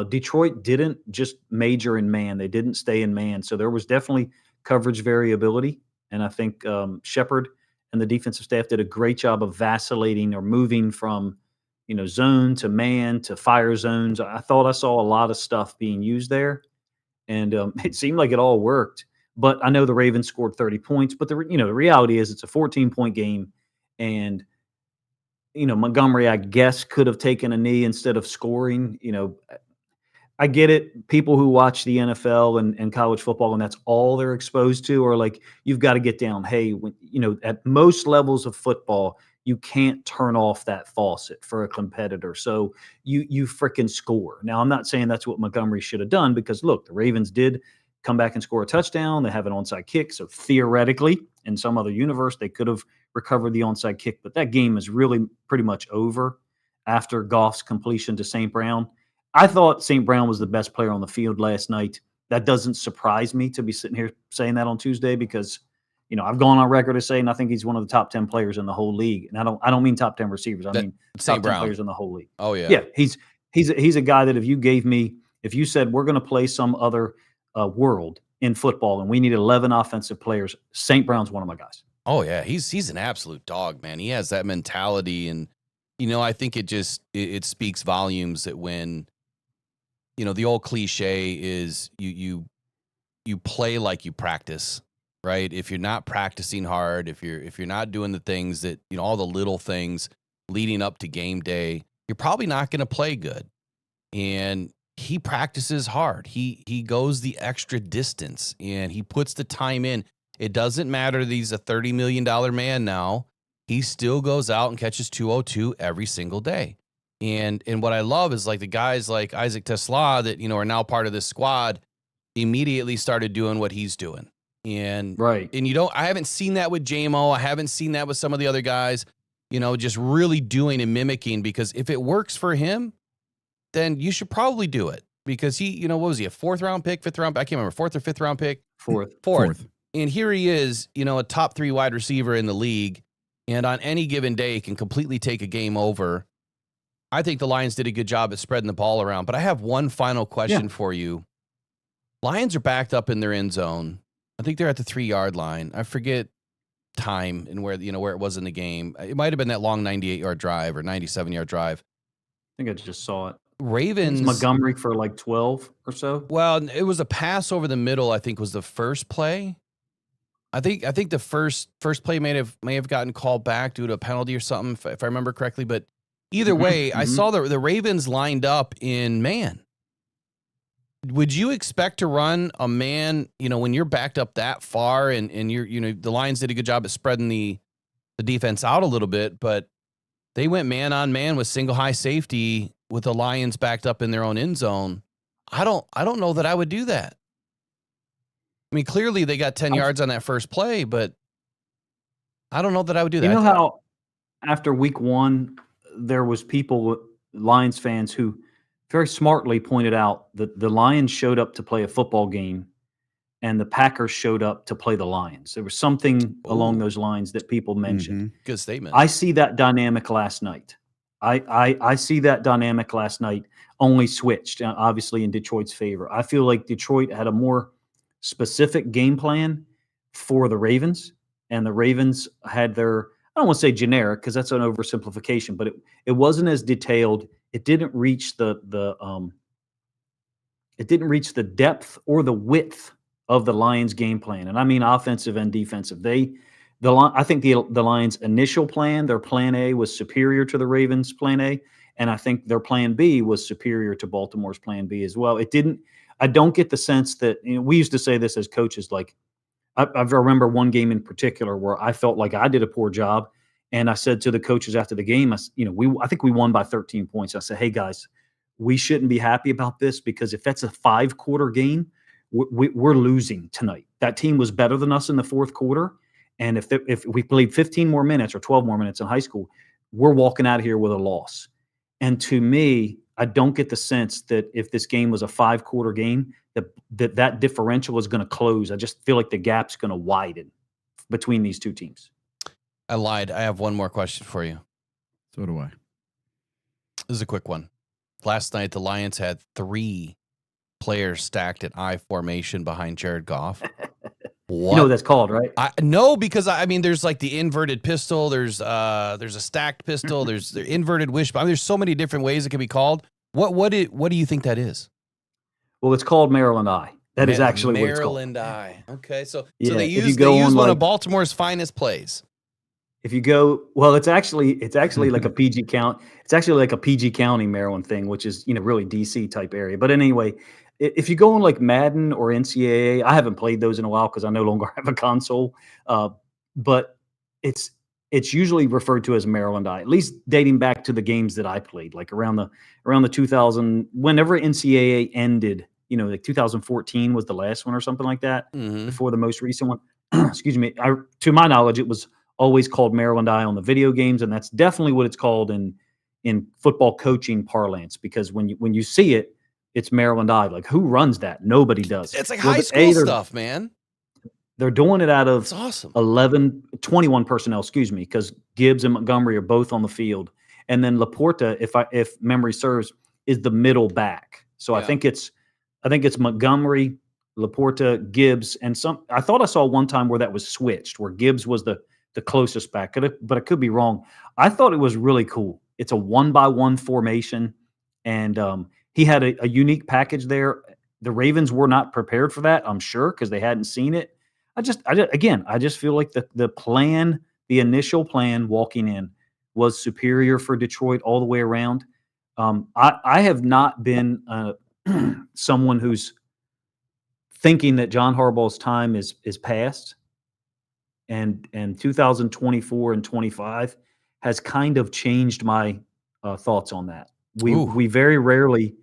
Detroit didn't just major in man. They didn't stay in man. So there was definitely coverage variability. And I think Shepard and the defensive staff did a great job of vacillating or moving from, zone to man to fire zones. I thought I saw a lot of stuff being used there. And it seemed like it all worked. But I know the Ravens scored 30 points. But the reality is it's a 14-point game, and Montgomery, I guess, could have taken a knee instead of scoring. I get it. People who watch the NFL and college football and that's all they're exposed to are like, you've got to get down. Hey, at most levels of football, you can't turn off that faucet for a competitor. So you freaking score. Now, I'm not saying that's what Montgomery should have done because, look, the Ravens did come back and score a touchdown. They have an onside kick. So theoretically, in some other universe, they could have recovered the onside kick. But that game is really pretty much over after Goff's completion to St. Brown. I thought St. Brown was the best player on the field last night. That doesn't surprise me to be sitting here saying that on Tuesday because, I've gone on record as saying I think he's one of the top 10 players in the whole league. And I don't mean top 10 receivers. I mean top 10 players in the whole league. Oh yeah. Yeah. He's a guy that if you said we're going to play some other world in football and we need 11 offensive players, St. Brown's one of my guys. Oh yeah. He's an absolute dog, man. He has that mentality. And, I think it speaks volumes that when, the old cliche is you play like you practice, right? If you're not practicing hard, if you're not doing the things that, all the little things leading up to game day, you're probably not going to play good. And he practices hard. He goes the extra distance and he puts the time in. It doesn't matter that he's a $30 million man now. He still goes out and catches 202 every single day. And what I love is like the guys like Isaac Tesla that, are now part of this squad immediately started doing what he's doing. And right. And I haven't seen that with JMO. I haven't seen that with some of the other guys, just really doing and mimicking, because if it works for him, then you should probably do it because he, what was he, a 4th round pick, 5th round? I can't remember, 4th or 5th round pick. Fourth. And here he is, a top 3 wide receiver in the league. And on any given day can completely take a game over. I think the Lions did a good job at spreading the ball around, but I have one final question for you. Lions are backed up in their end zone. I think they're at the 3-yard line. I forget time and where it was in the game. It might have been that long 98-yard drive or 97-yard drive. I think I just saw it. Ravens. Montgomery for like 12 or so. Well, it was a pass over the middle, I think was the first play. I think the first play may have gotten called back due to a penalty or something, if I remember correctly, but either way, I saw the Ravens lined up in man. Would you expect to run a man, when you're backed up that far and you're, the Lions did a good job at spreading the defense out a little bit, but they went man on man with single high safety with the Lions backed up in their own end zone. I don't know that I would do that. I mean, clearly they got 10 yards on that first play, but I don't know that I would do that. You know how after week 1, there was Lions fans who very smartly pointed out that the Lions showed up to play a football game and the Packers showed up to play the Lions. There was something along those lines that people mentioned. Good statement. I see that dynamic last night. I see that dynamic last night only switched, obviously, in Detroit's favor. I feel like Detroit had a more specific game plan for the Ravens, and the Ravens had their, I don't want to say generic because that's an oversimplification, but it wasn't as detailed. It didn't reach the depth or the width of the Lions game plan. And I mean offensive and defensive. I think the Lions initial plan, their plan A was superior to the Ravens plan A. And I think their plan B was superior to Baltimore's plan B as well. I don't get the sense that, we used to say this as coaches, like I remember one game in particular where I felt like I did a poor job. And I said to the coaches after the game, I think we won by 13 points. I said, hey guys, we shouldn't be happy about this because if that's a 5-quarter game, we're losing tonight. That team was better than us in the 4th quarter. And if we played 15 more minutes or 12 more minutes in high school, we're walking out of here with a loss. And to me, I don't get the sense that if this game was a 5-quarter game, that differential is going to close. I just feel like the gap's going to widen between these two teams. I lied. I have one more question for you. So do I. This is a quick one. Last night, the Lions had 3 players stacked at I formation behind Jared Goff. What? You know what that's called, right? No, because I mean, there's like the inverted pistol. There's a stacked pistol. There's the inverted wishbone. I mean, there's so many different ways it can be called. What do you think that is? Well, it's called Maryland Eye. That is actually what it's called. Maryland Eye. Okay, so Yeah, they if you use go on, one like of Baltimore's finest plays. if you go, well, it's actually like a PG count. It's actually like a PG County, Maryland thing, which is really DC type area. But anyway, if you go on like Madden or NCAA, I haven't played those in a while because I no longer have a console. But it's usually referred to as Maryland Eye, at least dating back to the games that I played, like around the 2000, whenever NCAA ended. Like 2014 was the last one or something like that, before the most recent one. Excuse me. To my knowledge, it was always called Maryland Eye on the video games, and that's definitely what it's called in football coaching parlance. Because when you see it, it's Maryland Eye. Like, who runs that? Nobody does. It's like high school stuff, man. They're doing it out of It's awesome. 21 personnel, excuse me, because Gibbs and Montgomery are both on the field, and then Laporta, if memory serves, is the middle back. So Yeah. I think it's Montgomery, Laporta, Gibbs, and I thought I saw one time where that was switched, where Gibbs was the closest back, but I could be wrong. I thought it was really cool. It's a 1-by-1 formation, and he had a unique package there. The Ravens were not prepared for that, I'm sure, because they hadn't seen it. I just feel like the initial plan walking in was superior for Detroit all the way around. I have not been someone who's thinking that John Harbaugh's time is past, and 2024 and 25 has kind of changed my thoughts on that. We very rarely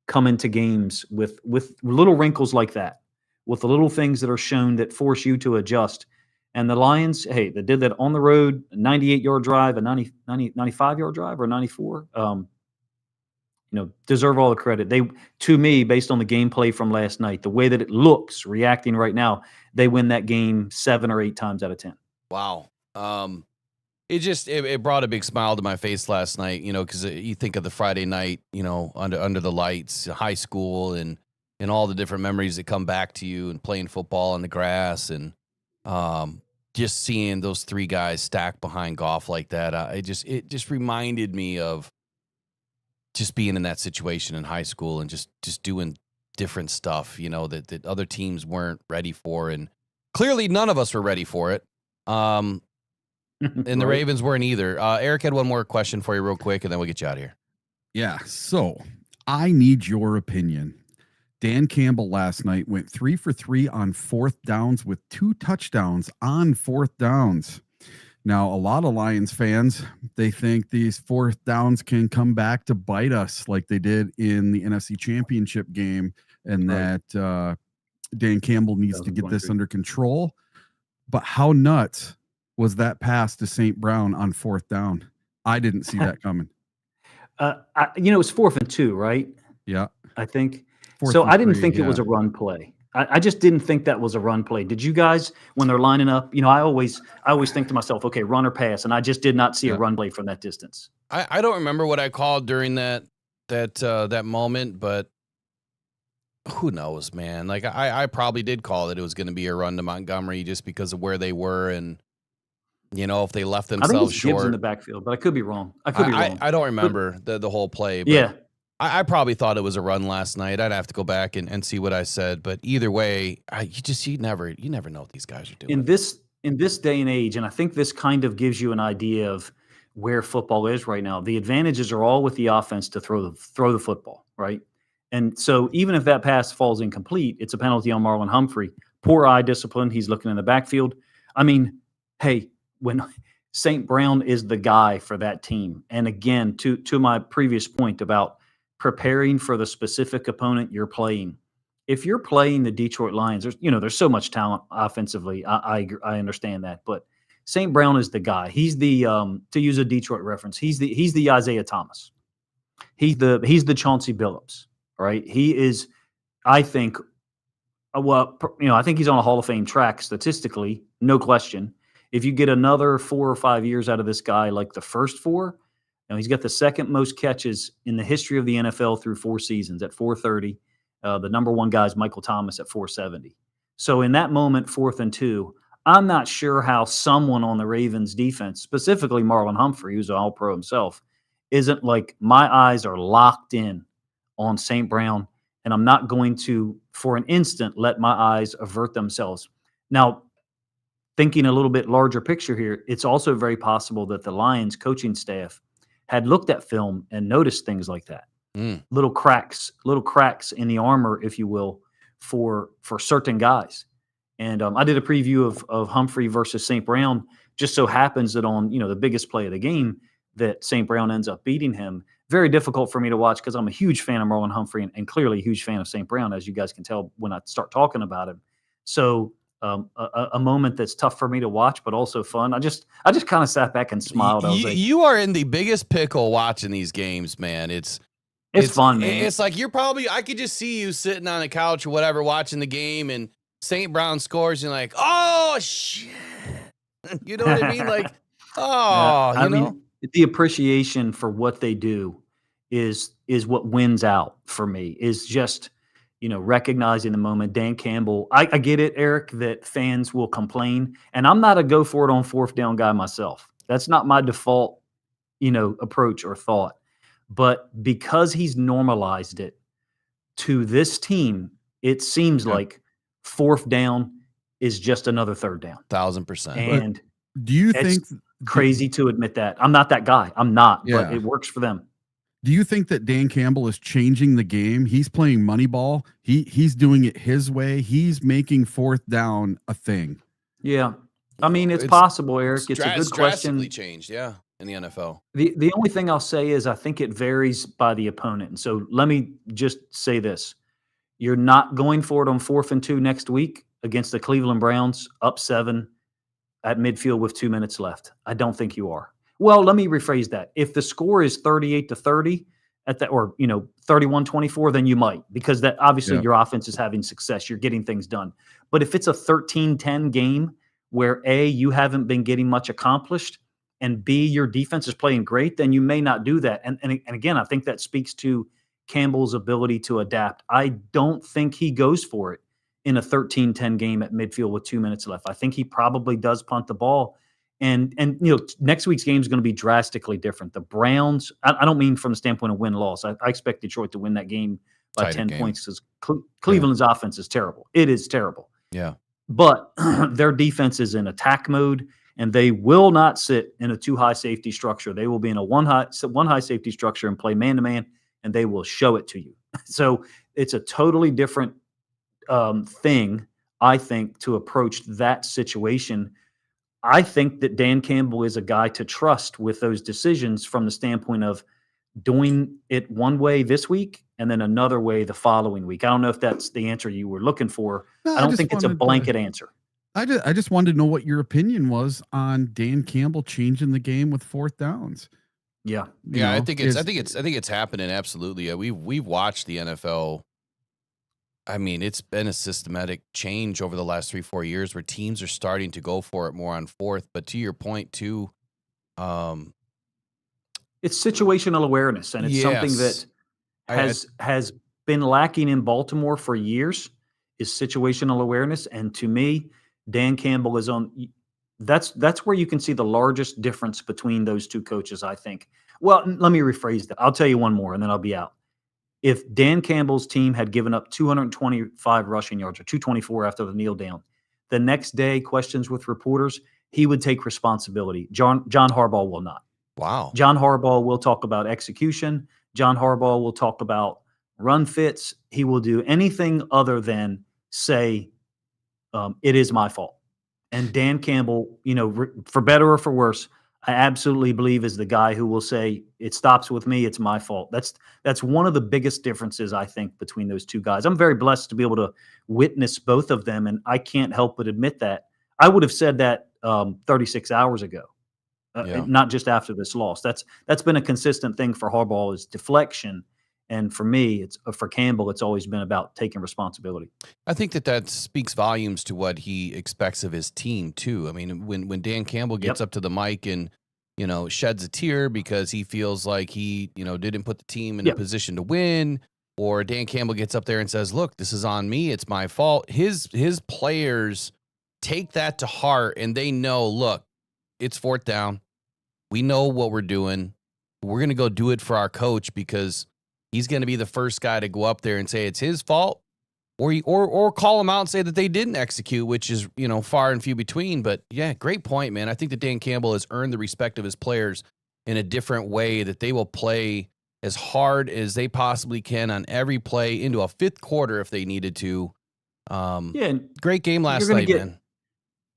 come into games with little wrinkles like that, with the little things that are shown that force you to adjust. And the Lions, hey, they did that on the road, a 98-yard drive, a 95-yard drive, or 94. Deserve all the credit. To me, based on the gameplay from last night, the way that it looks reacting right now, they win that game 7 or 8 times out of 10. Wow. It brought a big smile to my face last night, because you think of the Friday night, under the lights, high school, and all the different memories that come back to you, and playing football on the grass, and just seeing those 3 guys stacked behind Goff like that. It just reminded me of just being in that situation in high school, and just doing different stuff, that other teams weren't ready for. And clearly none of us were ready for it. And the Ravens weren't either. Eric had one more question for you real quick, and then we'll get you out of here. Yeah. So I need your opinion. Dan Campbell last night went 3 for 3 on 4th downs with 2 touchdowns on 4th downs. Now, a lot of Lions fans, they think these 4th downs can come back to bite us like they did in the NFC Championship game, and that Dan Campbell needs to get this under control. But how nuts was that pass to St. Brown on 4th down? I didn't see that coming. It's 4th and 2, right? Yeah. I think. So I didn't think it was a run play. I just didn't think that was a run play. Did you guys, when they're lining up? I always think to myself, okay, run or pass, and I just did not see a run play from that distance. I don't remember what I called during that moment, but who knows, man? Like I probably did call it was going to be a run to Montgomery just because of where they were, and if they left themselves I think it's short Gibbs in the backfield, but I could be wrong. I don't remember the whole play. But yeah. I probably thought it was a run last night. I'd have to go back and see what I said, but either way, you never know what these guys are doing. In this day and age, and I think this kind of gives you an idea of where football is right now. The advantages are all with the offense to throw the football, right? And so even if that pass falls incomplete, it's a penalty on Marlon Humphrey. Poor eye discipline. He's looking in the backfield. I mean, hey, when St. Brown is the guy for that team, and again, to my previous point about preparing for the specific opponent you're playing. If you're playing the Detroit Lions, there's so much talent offensively. I understand that, but St. Brown is the guy. He's the to use a Detroit reference. He's the Isaiah Thomas. He's the Chauncey Billups. Right? He is. I think. I think he's on a Hall of Fame track statistically, no question. If you get another 4 or 5 years out of this guy, like the first 4. Now, he's got the second most catches in the history of the NFL through 4 seasons at 430. The number 1 guy is Michael Thomas at 470. So in that moment, 4th and 2, I'm not sure how someone on the Ravens defense, specifically Marlon Humphrey, who's an all-pro himself, isn't like, my eyes are locked in on St. Brown, and I'm not going to, for an instant, let my eyes avert themselves. Now, thinking a little bit larger picture here, it's also very possible that the Lions coaching staff had looked at film and noticed things like that. Little cracks in the armor, if you will, for certain guys. And I did a preview of Humphrey versus St. Brown. Just so happens that on the biggest play of the game, that St. Brown ends up beating him. Very difficult for me to watch because I'm a huge fan of Marlon Humphrey and clearly a huge fan of St. Brown, as you guys can tell when I start talking about him. So a moment that's tough for me to watch, but also fun. I just kind of sat back and smiled. I was like, you are in the biggest pickle watching these games, man. It's fun, man. It's like I could just see you sitting on a couch or whatever watching the game, and St. Brown scores, and you're like, oh shit. You know what I mean? Like, oh, I mean, the appreciation for what they do is what wins out for me, is just, recognizing the moment. Dan Campbell, I get it, Eric, that fans will complain, and I'm not a go for it on fourth down guy myself. That's not my default, approach or thought. But because he's normalized it to this team, it seems like fourth down is just another third down. 1,000%. And do you think crazy to admit that? I'm not that guy. I'm not, but it works for them. Do you think that Dan Campbell is changing the game? He's playing Moneyball. He's doing it his way. He's making fourth down a thing. Yeah. I mean, it's possible, Eric. It's a good question. Drastically changed, in the NFL. The only thing I'll say is I think it varies by the opponent. And so let me just say this. You're not going for it on 4th and 2 next week against the Cleveland Browns, up 7 at midfield with 2 minutes left. I don't think you are. Well, let me rephrase that. If the score is 38-30 at that, or 31-24, then you might, because that obviously your offense is having success. You're getting things done. But if it's a 13-10 game where A, you haven't been getting much accomplished, and B, your defense is playing great, then you may not do that. And again, I think that speaks to Campbell's ability to adapt. I don't think he goes for it in a 13-10 game at midfield with 2 minutes left. I think he probably does punt the ball. And next week's game is going to be drastically different. The Browns, I don't mean from the standpoint of win-loss. I expect Detroit to win that game by 10 points because Cleveland's offense is terrible. It is terrible. Yeah. But their defense is in attack mode, and they will not sit in a 2 high safety structure. They will be in a one high safety structure and play man-to-man, and they will show it to you. So it's a totally different thing, I think, to approach that situation. I think that Dan Campbell is a guy to trust with those decisions from the standpoint of doing it one way this week and then another way the following week. I don't know if that's the answer you were looking for. No, I don't think it's a blanket answer. I just wanted to know what your opinion was on Dan Campbell changing the game with 4th downs. Yeah. Yeah, I think it's happening. Absolutely. Yeah, we've watched the NFL. I mean, it's been a systematic change over the last 3-4 years where teams are starting to go for it more on 4th. But to your point too, it's situational awareness, and it's something that has been lacking in Baltimore for years. Is situational awareness, and to me, Dan Campbell is on. That's where you can see the largest difference between those two coaches, I think. Well, let me rephrase that. I'll tell you one more, and then I'll be out. If Dan Campbell's team had given up 225 rushing yards or 224 after the kneel down, the next day, questions with reporters, he would take responsibility. John Harbaugh will not. Wow. John Harbaugh will talk about execution. John Harbaugh will talk about run fits. He will do anything other than say, it is my fault. And Dan Campbell, for better or for worse, I absolutely believe is the guy who will say, it stops with me, it's my fault. That's one of the biggest differences, I think, between those two guys. I'm very blessed to be able to witness both of them, and I can't help but admit that. I would have said that 36 hours ago, not just after this loss. That's been a consistent thing for Harbaugh, is deflection. And for me, for Campbell, it's always been about taking responsibility. I think that speaks volumes to what he expects of his team too. I mean, when Dan Campbell gets up to the mic and sheds a tear because he feels like he didn't put the team in a position to win, or Dan Campbell gets up there and says, "Look, this is on me. It's my fault." His players take that to heart, and they know, look, it's 4th down. We know what we're doing. We're gonna go do it for our coach because he's going to be the first guy to go up there and say it's his fault, or call him out and say that they didn't execute, which is, far and few between. But yeah, great point, man. I think that Dan Campbell has earned the respect of his players in a different way, that they will play as hard as they possibly can on every play into a fifth quarter if they needed to. Great game last night, man.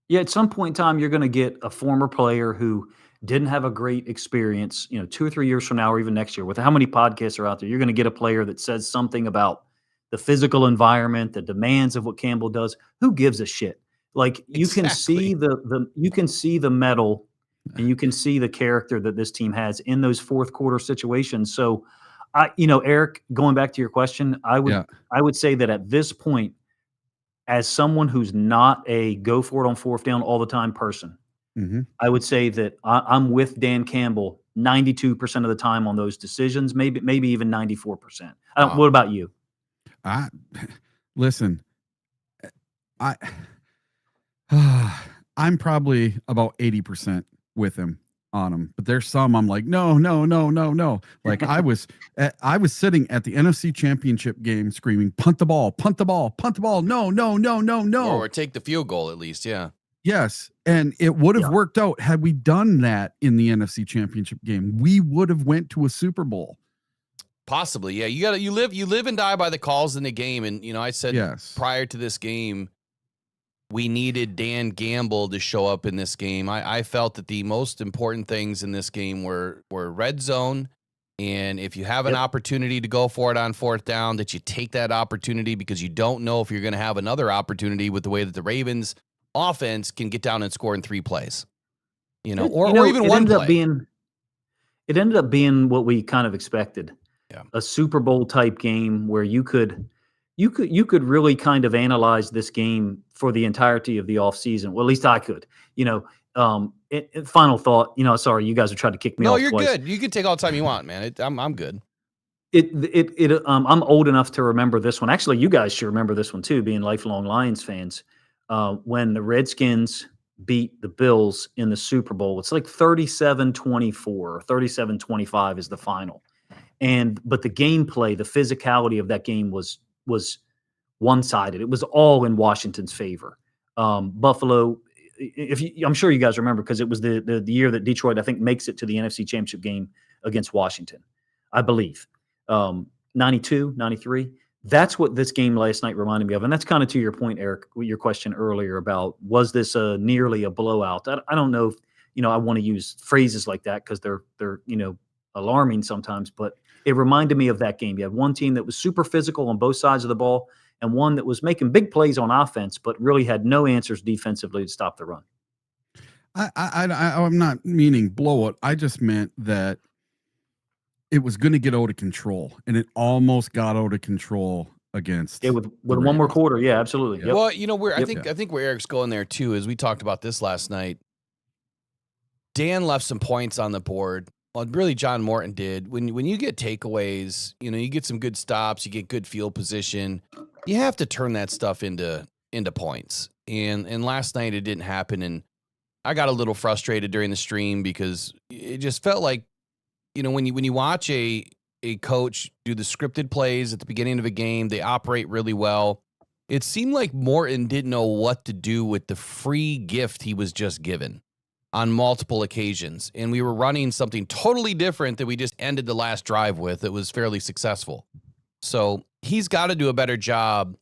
Yeah, at some point in time, you're going to get a former player who didn't have a great experience, 2 or 3 years from now, or even next year, with how many podcasts are out there, you're going to get a player that says something about the physical environment, the demands of what Campbell does. Who gives a shit? Like, you can see you can see the metal, and you can see the character that this team has in those fourth quarter situations. So, Eric, going back to your question, I would say that at this point, as someone who's not a go for it on fourth down all the time person, I would say that I'm with Dan Campbell 92% of the time on those decisions, maybe even 94%. What about you? Listen, I'm probably about 80% with him on him, but there's some I'm like, no. Like I was sitting at the NFC Championship game screaming, punt the ball, no. Or take the field goal at least, yeah. Yes, and it would have worked out had we done that in the NFC Championship game. We would have went to a Super Bowl. Possibly, yeah. You live and die by the calls in the game, and I said prior to this game, we needed Dan Campbell to show up in this game. I felt that the most important things in this game were red zone, and if you have an opportunity to go for it on fourth down, that you take that opportunity, because you don't know if you're going to have another opportunity with the way that the Ravens offense can get down and score in 3 plays, or even one play. It ended up being what we kind of expected. Yeah. A Super Bowl type game where you could really kind of analyze this game for the entirety of the offseason. Well, at least I could. Final thought. Sorry, you guys are trying to kick me off. No, you're good. You can take all the time you want, man. I'm good. I'm old enough to remember this one. Actually, you guys should remember this one too, being lifelong Lions fans. When the Redskins beat the Bills in the Super Bowl, it's like 37-24 or 37-25 is the final. But the gameplay, the physicality of that game was one-sided. It was all in Washington's favor. Buffalo, I'm sure you guys remember, because it was the year that Detroit, I think, makes it to the NFC Championship game against Washington, I believe. 92, 93. That's what this game last night reminded me of. And that's kind of to your point, Eric, your question earlier about, was this nearly a blowout? I don't know if, I want to use phrases like that because they're alarming sometimes, but it reminded me of that game. You had one team that was super physical on both sides of the ball, and one that was making big plays on offense, but really had no answers defensively to stop the run. I'm not meaning blowout. I just meant that it was going to get out of control, and it almost got out of control against. Yeah, with one more quarter. Yeah, absolutely. Yep. Well, I think where Eric's going there too is, we talked about this last night. Dan left some points on the board. Well, really, John Morton did. When you get takeaways, you get some good stops, you get good field position. You have to turn that stuff into points. And last night it didn't happen, and I got a little frustrated during the stream, because it just felt like, when you watch a coach do the scripted plays at the beginning of a game, they operate really well. It seemed like Morton didn't know what to do with the free gift he was just given on multiple occasions. And we were running something totally different that we just ended the last drive with. It was fairly successful. So he's got to do a better job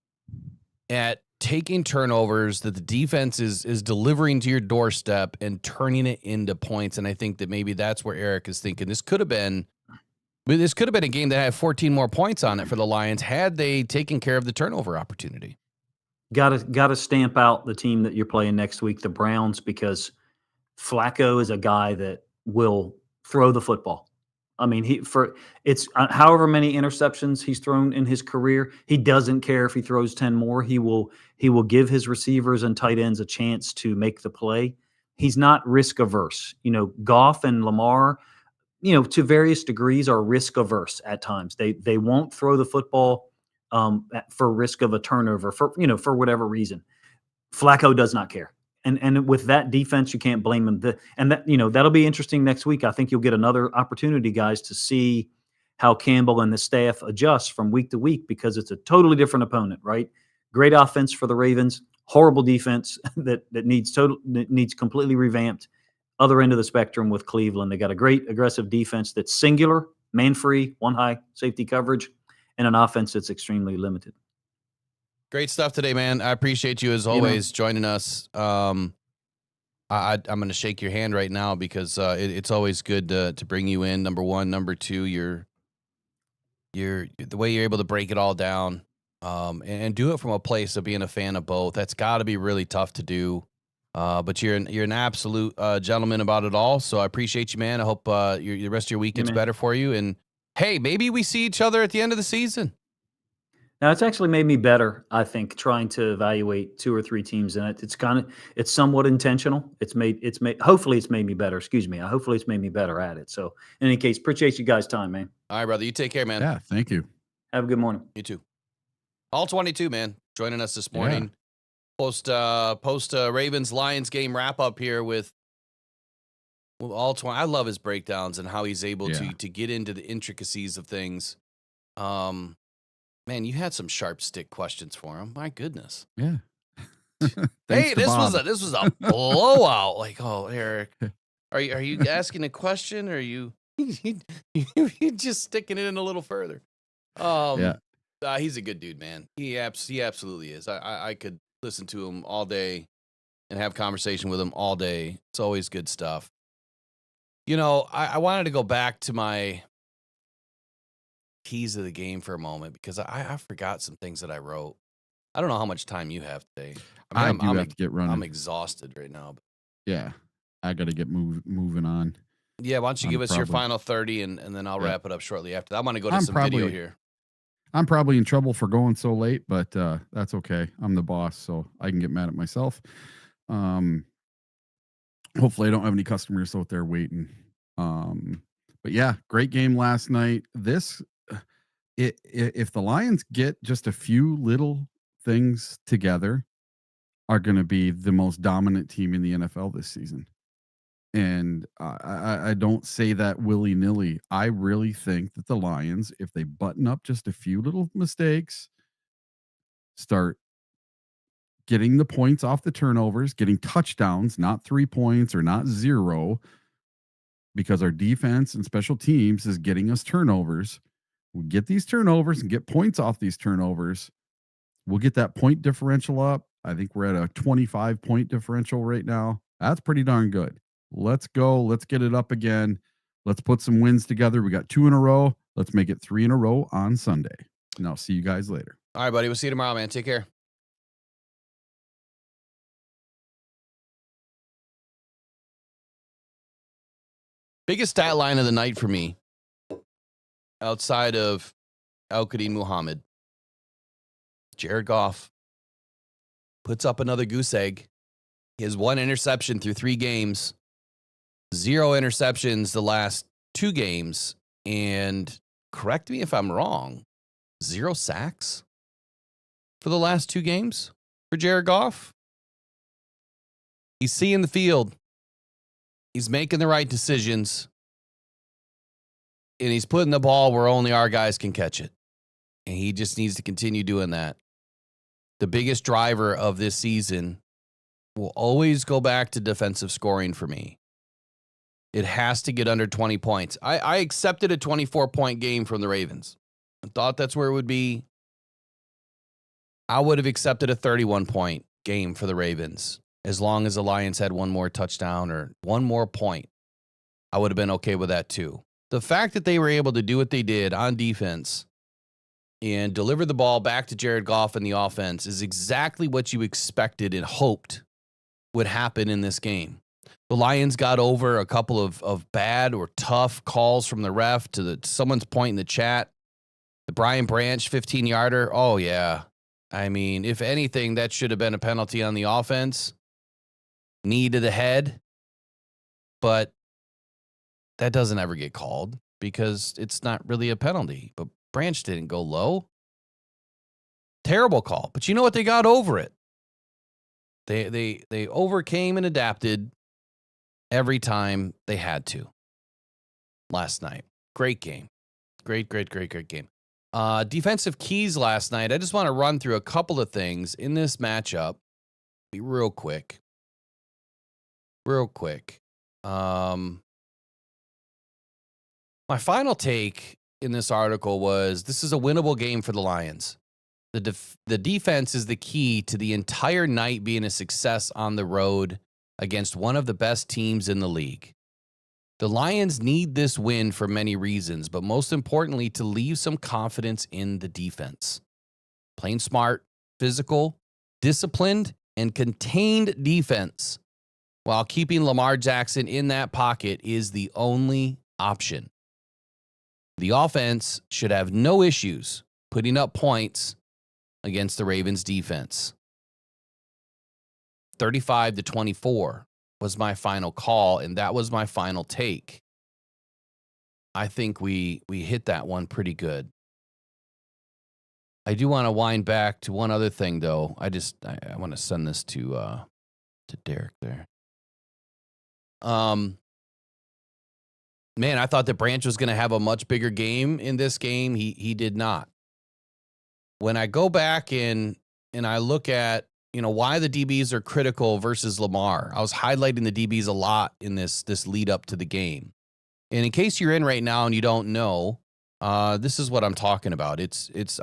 at taking turnovers that the defense is delivering to your doorstep and turning it into points. And I think that maybe that's where Eric is thinking this could have been a game that had 14 more points on it for the Lions had they taken care of the turnover opportunity. Got to stamp out the team that you're playing next week, the Browns, because Flacco is a guy that will throw the football. I mean, it's however many interceptions he's thrown in his career, he doesn't care if he throws 10 more. He will give his receivers and tight ends a chance to make the play. He's not risk averse. Goff and Lamar, to various degrees, are risk averse at times. They won't throw the football for risk of a turnover for whatever reason. Flacco does not care. And with that defense, you can't blame him. That'll be interesting next week. I think you'll get another opportunity, guys, to see how Campbell and the staff adjust from week to week because it's a totally different opponent, right? Great offense for the Ravens, horrible defense that needs completely revamped. Other end of the spectrum with Cleveland, they got a great aggressive defense that's singular, man-free, one high safety coverage, and an offense that's extremely limited. Great stuff today, man. I appreciate you as always joining us. I'm going to shake your hand right now because it's always good to bring you in. Number one, number two, you're the way you're able to break it all down and do it from a place of being a fan of both. That's got to be really tough to do. But you're an absolute gentleman about it all. So I appreciate you, man. I hope the rest of your week gets better for you. And hey, maybe we see each other at the end of the season. Now, it's actually made me better, I think, trying to evaluate 2 or 3 teams, and it's somewhat intentional. Hopefully it's made me better. Excuse me. Hopefully it's made me better at it. So, in any case, appreciate you guys' time, man. All right, brother. You take care, man. Yeah, thank you. Have a good morning. You too. All 22, man, joining us this morning. Yeah. Post Ravens Lions game wrap up here with all 20. I love his breakdowns and how he's able to get into the intricacies of things. Man, you had some sharp stick questions for him. My goodness. Yeah. Hey, this was a blowout. Like, oh, Eric, are you asking a question, or are you just sticking it in a little further? He's a good dude, man. He absolutely is. I could listen to him all day and have conversation with him all day. It's always good stuff. You know, I wanted to go back to my keys of the game for a moment because I forgot some things that I wrote. I don't know how much time you have today. I do have to get running. I'm exhausted right now. Yeah, I got to get moving on. Yeah, why don't you give us your final 30 and then I'll wrap it up shortly after that. I'm going to go to some video here. I'm probably in trouble for going so late, but that's okay. I'm the boss, so I can get mad at myself. Hopefully I don't have any customers out there waiting. But yeah, great game last night. If the Lions get just a few little things together, are going to be the most dominant team in the NFL this season. And I don't say that willy-nilly. I really think that the Lions, if they button up just a few little mistakes, start getting the points off the turnovers, getting touchdowns, not 3 points or not 0, because our defense and special teams is getting us turnovers. We get these turnovers and get points off these turnovers. We'll get that point differential up. I think we're at a 25-point differential right now. That's pretty darn good. Let's go. Let's get it up again. Let's put some wins together. We got 2 in a row. Let's make it 3 in a row on Sunday. And I'll see you guys later. All right, buddy. We'll see you tomorrow, man. Take care. Biggest stat line of the night for me, outside of Al-Qadim Muhammad, Jared Goff puts up another goose egg. He has 1 interception through 3 games, 0 interceptions the last 2 games, and correct me if I'm wrong, 0 sacks for the last 2 games for Jared Goff. He's seeing the field. He's making the right decisions. And he's putting the ball where only our guys can catch it. And he just needs to continue doing that. The biggest driver of this season will always go back to defensive scoring for me. It has to get under 20 points. I accepted a 24-point game from the Ravens. I thought that's where it would be. I would have accepted a 31-point game for the Ravens. As long as the Lions had 1 more touchdown or 1 more point, I would have been okay with that too. The fact that they were able to do what they did on defense and deliver the ball back to Jared Goff in the offense is exactly what you expected and hoped would happen in this game. The Lions got over a couple of bad or tough calls from the ref to someone's point in the chat. The Brian Branch 15-yarder. Oh, yeah. I mean, if anything, that should have been a penalty on the offense. Knee to the head. But that doesn't ever get called because it's not really a penalty. But Branch didn't go low. Terrible call. But you know what? They got over it. They overcame and adapted every time they had to last night. Great game. Great game. Defensive keys last night. I just want to run through a couple of things in this matchup. Be real quick. My final take in this article was this is a winnable game for the Lions. The defense is the key to the entire night being a success on the road against one of the best teams in the league. The Lions need this win for many reasons, but most importantly, to leave some confidence in the defense. Playing smart, physical, disciplined, and contained defense while keeping Lamar Jackson in that pocket is the only option. The offense should have no issues putting up points against the Ravens defense. 35-24 was my final call, and that was my final take. I think we hit that one pretty good. I do want to wind back to one other thing, though. I want to send this to Derek there. Man, I thought that Branch was going to have a much bigger game in this game. He did not. When I go back and I look at, why the DBs are critical versus Lamar, I was highlighting the DBs a lot in this lead up to the game. And in case you're in right now and you don't know, this is what I'm talking about.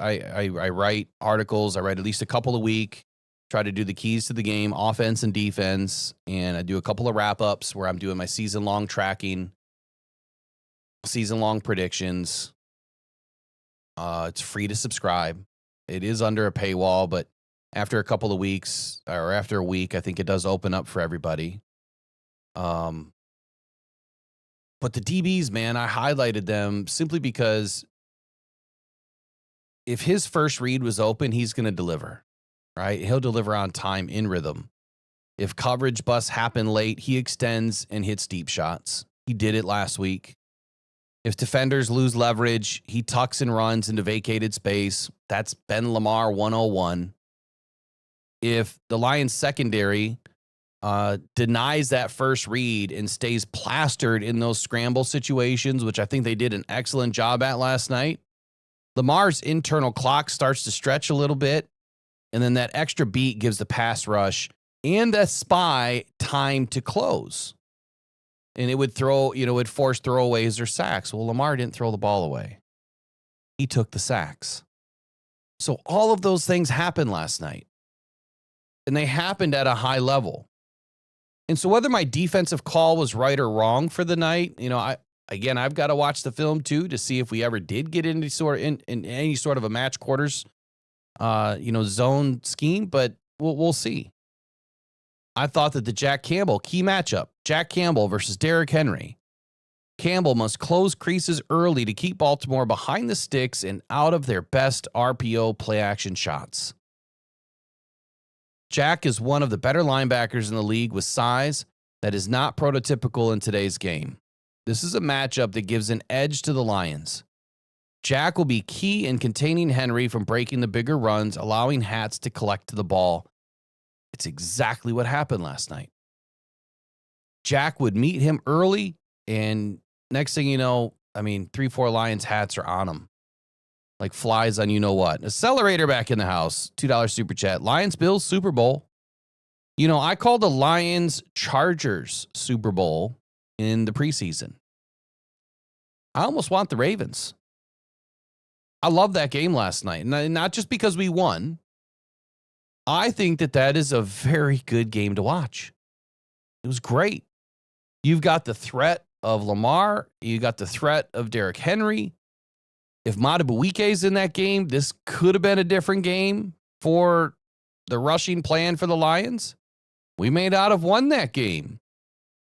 I write articles. I write at least a couple a week, try to do the keys to the game, offense and defense. And I do a couple of wrap ups where I'm doing my season long tracking, season long predictions. It's free to subscribe. It is under a paywall, but after a couple of weeks or after a week, I think it does open up for everybody. But the DBs, man, I highlighted them simply because if his first read was open, he's going to deliver, right? He'll deliver on time in rhythm. If coverage busts happen late, he extends and hits deep shots. He did it last week. If defenders lose leverage, he tucks and runs into vacated space. That's Ben Lamar 101. If the Lions secondary denies that first read and stays plastered in those scramble situations, which I think they did an excellent job at last night, Lamar's internal clock starts to stretch a little bit, and then that extra beat gives the pass rush and the spy time to close. And it would force throwaways or sacks. Well, Lamar didn't throw the ball away. He took the sacks. So all of those things happened last night. And they happened at a high level. And so whether my defensive call was right or wrong for the night, I've got to watch the film too to see if we ever did get into in any sort of a match quarters, zone scheme, but we'll see. I thought that the Jack Campbell key matchup, Jack Campbell versus Derrick Henry. Campbell must close creases early to keep Baltimore behind the sticks and out of their best RPO play action shots. Jack is one of the better linebackers in the league with size that is not prototypical in today's game. This is a matchup that gives an edge to the Lions. Jack will be key in containing Henry from breaking the bigger runs, allowing Hats to collect to the ball. It's exactly what happened last night. Jack would meet him early, and next thing you know, 3-4 Lions hats are on him. Like flies on you-know-what. Accelerator back in the house. $2 super chat. Lions-Bills Super Bowl. I called the Lions-Chargers Super Bowl in the preseason. I almost want the Ravens. I love that game last night. Not just because we won. I think that is a very good game to watch. It was great. You've got the threat of Lamar. You got the threat of Derrick Henry. If Madubuike's in that game, this could have been a different game for the rushing plan for the Lions. We may not have won that game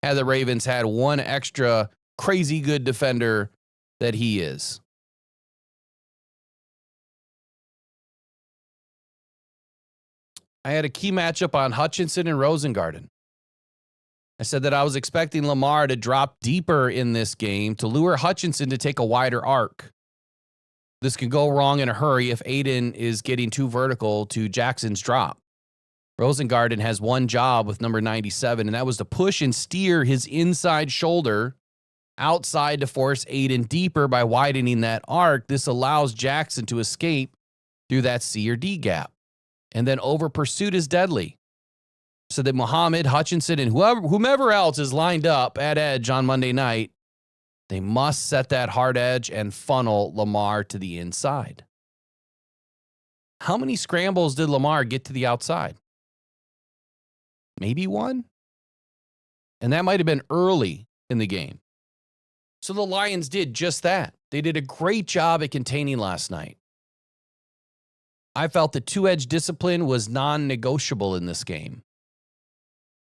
had the Ravens had one extra crazy good defender that he is. I had a key matchup on Hutchinson and Rosengarten. I said that I was expecting Lamar to drop deeper in this game to lure Hutchinson to take a wider arc. This can go wrong in a hurry if Aiden is getting too vertical to Jackson's drop. Rosengarten has one job with number 97, and that was to push and steer his inside shoulder outside to force Aiden deeper by widening that arc. This allows Jackson to escape through that C or D gap. And then over pursuit is deadly. So that Muhammad, Hutchinson, and whomever else is lined up at edge on Monday night, they must set that hard edge and funnel Lamar to the inside. How many scrambles did Lamar get to the outside? Maybe one? And that might have been early in the game. So the Lions did just that. They did a great job at containing last night. I felt the two-edge discipline was non-negotiable in this game.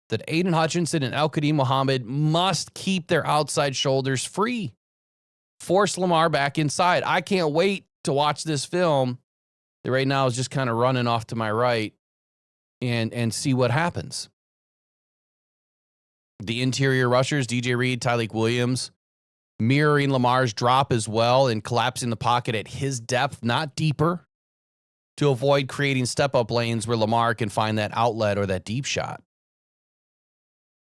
That Aiden Hutchinson and Al-Qadim Muhammad must keep their outside shoulders free. Force Lamar back inside. I can't wait to watch this film that right now is just kind of running off to my right and see what happens. The interior rushers, DJ Reed, Tyleik Williams, mirroring Lamar's drop as well and collapsing the pocket at his depth, not deeper, to avoid creating step-up lanes where Lamar can find that outlet or that deep shot.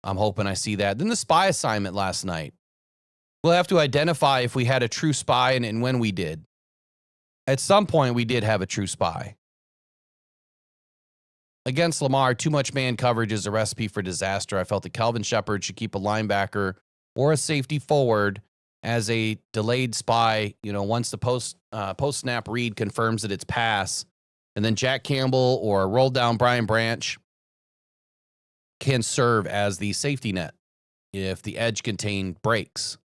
I'm hoping I see that. Then the spy assignment last night. We'll have to identify if we had a true spy and when we did. At some point, we did have a true spy. Against Lamar, too much man coverage is a recipe for disaster. I felt that Kelvin Shepard should keep a linebacker or a safety forward as a delayed spy, once the post-snap read confirms that it's pass. And then Jack Campbell or rolled down Brian Branch can serve as the safety net if the edge contained breaks.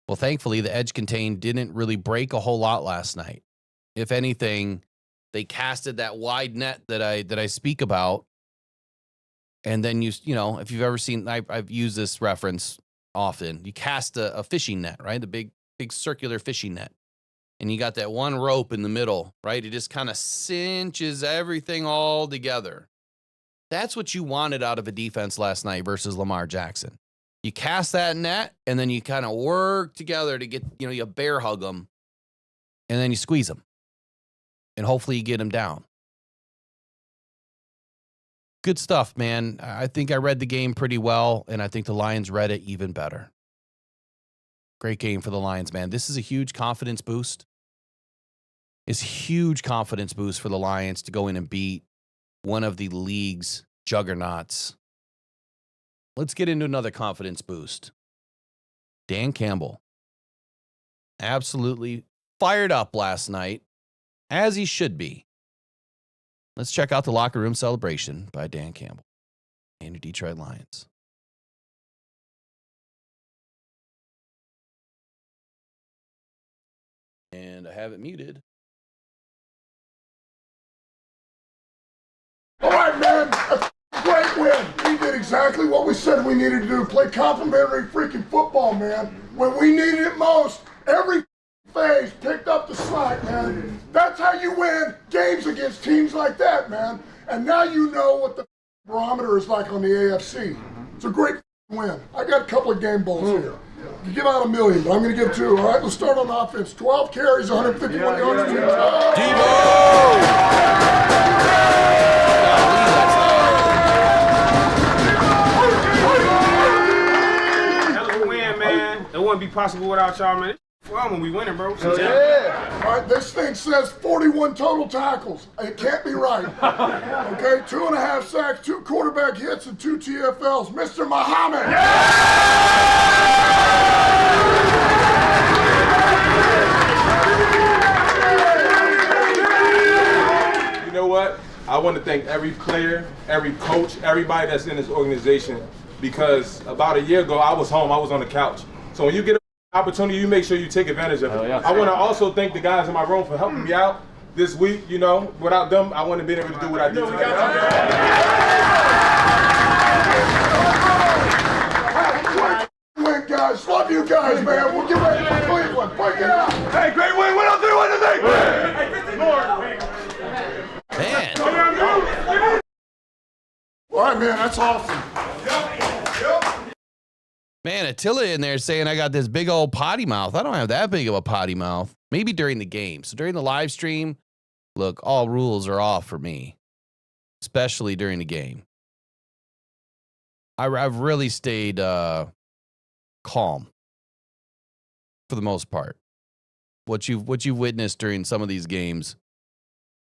Well, thankfully, the edge contained didn't really break a whole lot last night. If anything, they casted that wide net that I speak about. And then if you've ever seen, I've used this reference often. You cast a fishing net, right? The big circular fishing net. And you got that one rope in the middle, right? It just kind of cinches everything all together. That's what you wanted out of a defense last night versus Lamar Jackson. You cast that net, and then you kind of work together to get, you bear hug them, and then you squeeze them. And hopefully you get them down. Good stuff, man. I think I read the game pretty well, and I think the Lions read it even better. Great game for the Lions, man. This is a huge confidence boost. It's a huge confidence boost for the Lions to go in and beat one of the league's juggernauts. Let's get into another confidence boost. Dan Campbell. Absolutely fired up last night, as he should be. Let's check out the locker room celebration by Dan Campbell and your Detroit Lions. And I have it muted. All right, man. That's a great win. We did exactly what we said we needed to do. Play complimentary freaking football, man. When we needed it most, every phase picked up the slack, man. That's how you win games against teams like that, man. And now you know what the barometer is like on the AFC. It's a great win. I got a couple of game balls here. You give out $1 million, but I'm going to give 2. All right, let's start on offense. 12 carries, 151 yards. It wouldn't be possible without y'all, man. Fun when we winning, bro. So, yeah. All right, this thing says 41 total tackles. It can't be right. Okay, 2.5 sacks, 2 quarterback hits, and 2 TFLs. Mr. Muhammad. You know what? I want to thank every player, every coach, everybody that's in this organization, because about a year ago, I was home. I was on the couch. So when you get an opportunity, you make sure you take advantage of it. I want to also thank the guys in my room for helping me out this week. Without them, I wouldn't have been able to do what I did today. Win, guys. Love you guys, man. We'll get ready for Cleveland. Break it out. Hey, great win. 1 on 3, 1 to 3. Man. All right, man. That's awesome. Man, Attila in there saying I got this big old potty mouth. I don't have that big of a potty mouth. Maybe during the game. So during the live stream, look, all rules are off for me, especially during the game. I've really stayed calm. for the most part. What you've witnessed during some of these games,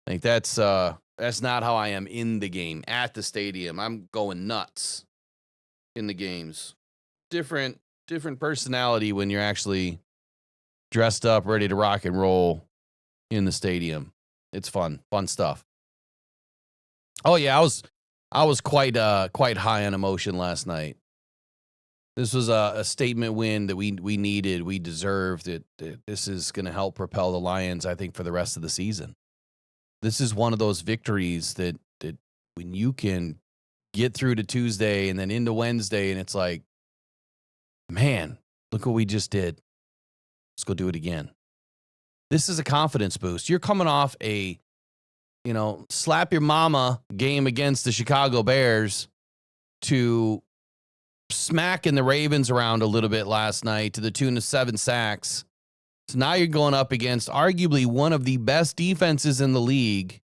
like that's not how I am in the game at the stadium. I'm going nuts in the games. Different personality when you're actually dressed up, ready to rock and roll in the stadium. It's fun stuff. Oh yeah, I was quite high on emotion last night. This was a statement win that we needed, we deserved. This is going to help propel the Lions, I think, for the rest of the season. This is one of those victories that when you can get through to Tuesday and then into Wednesday, and it's like, man, look what we just did. Let's go do it again. This is a confidence boost. You're coming off a, slap your mama game against the Chicago Bears to smacking the Ravens around a little bit last night to the tune of 7 sacks. So now you're going up against arguably one of the best defenses in the league.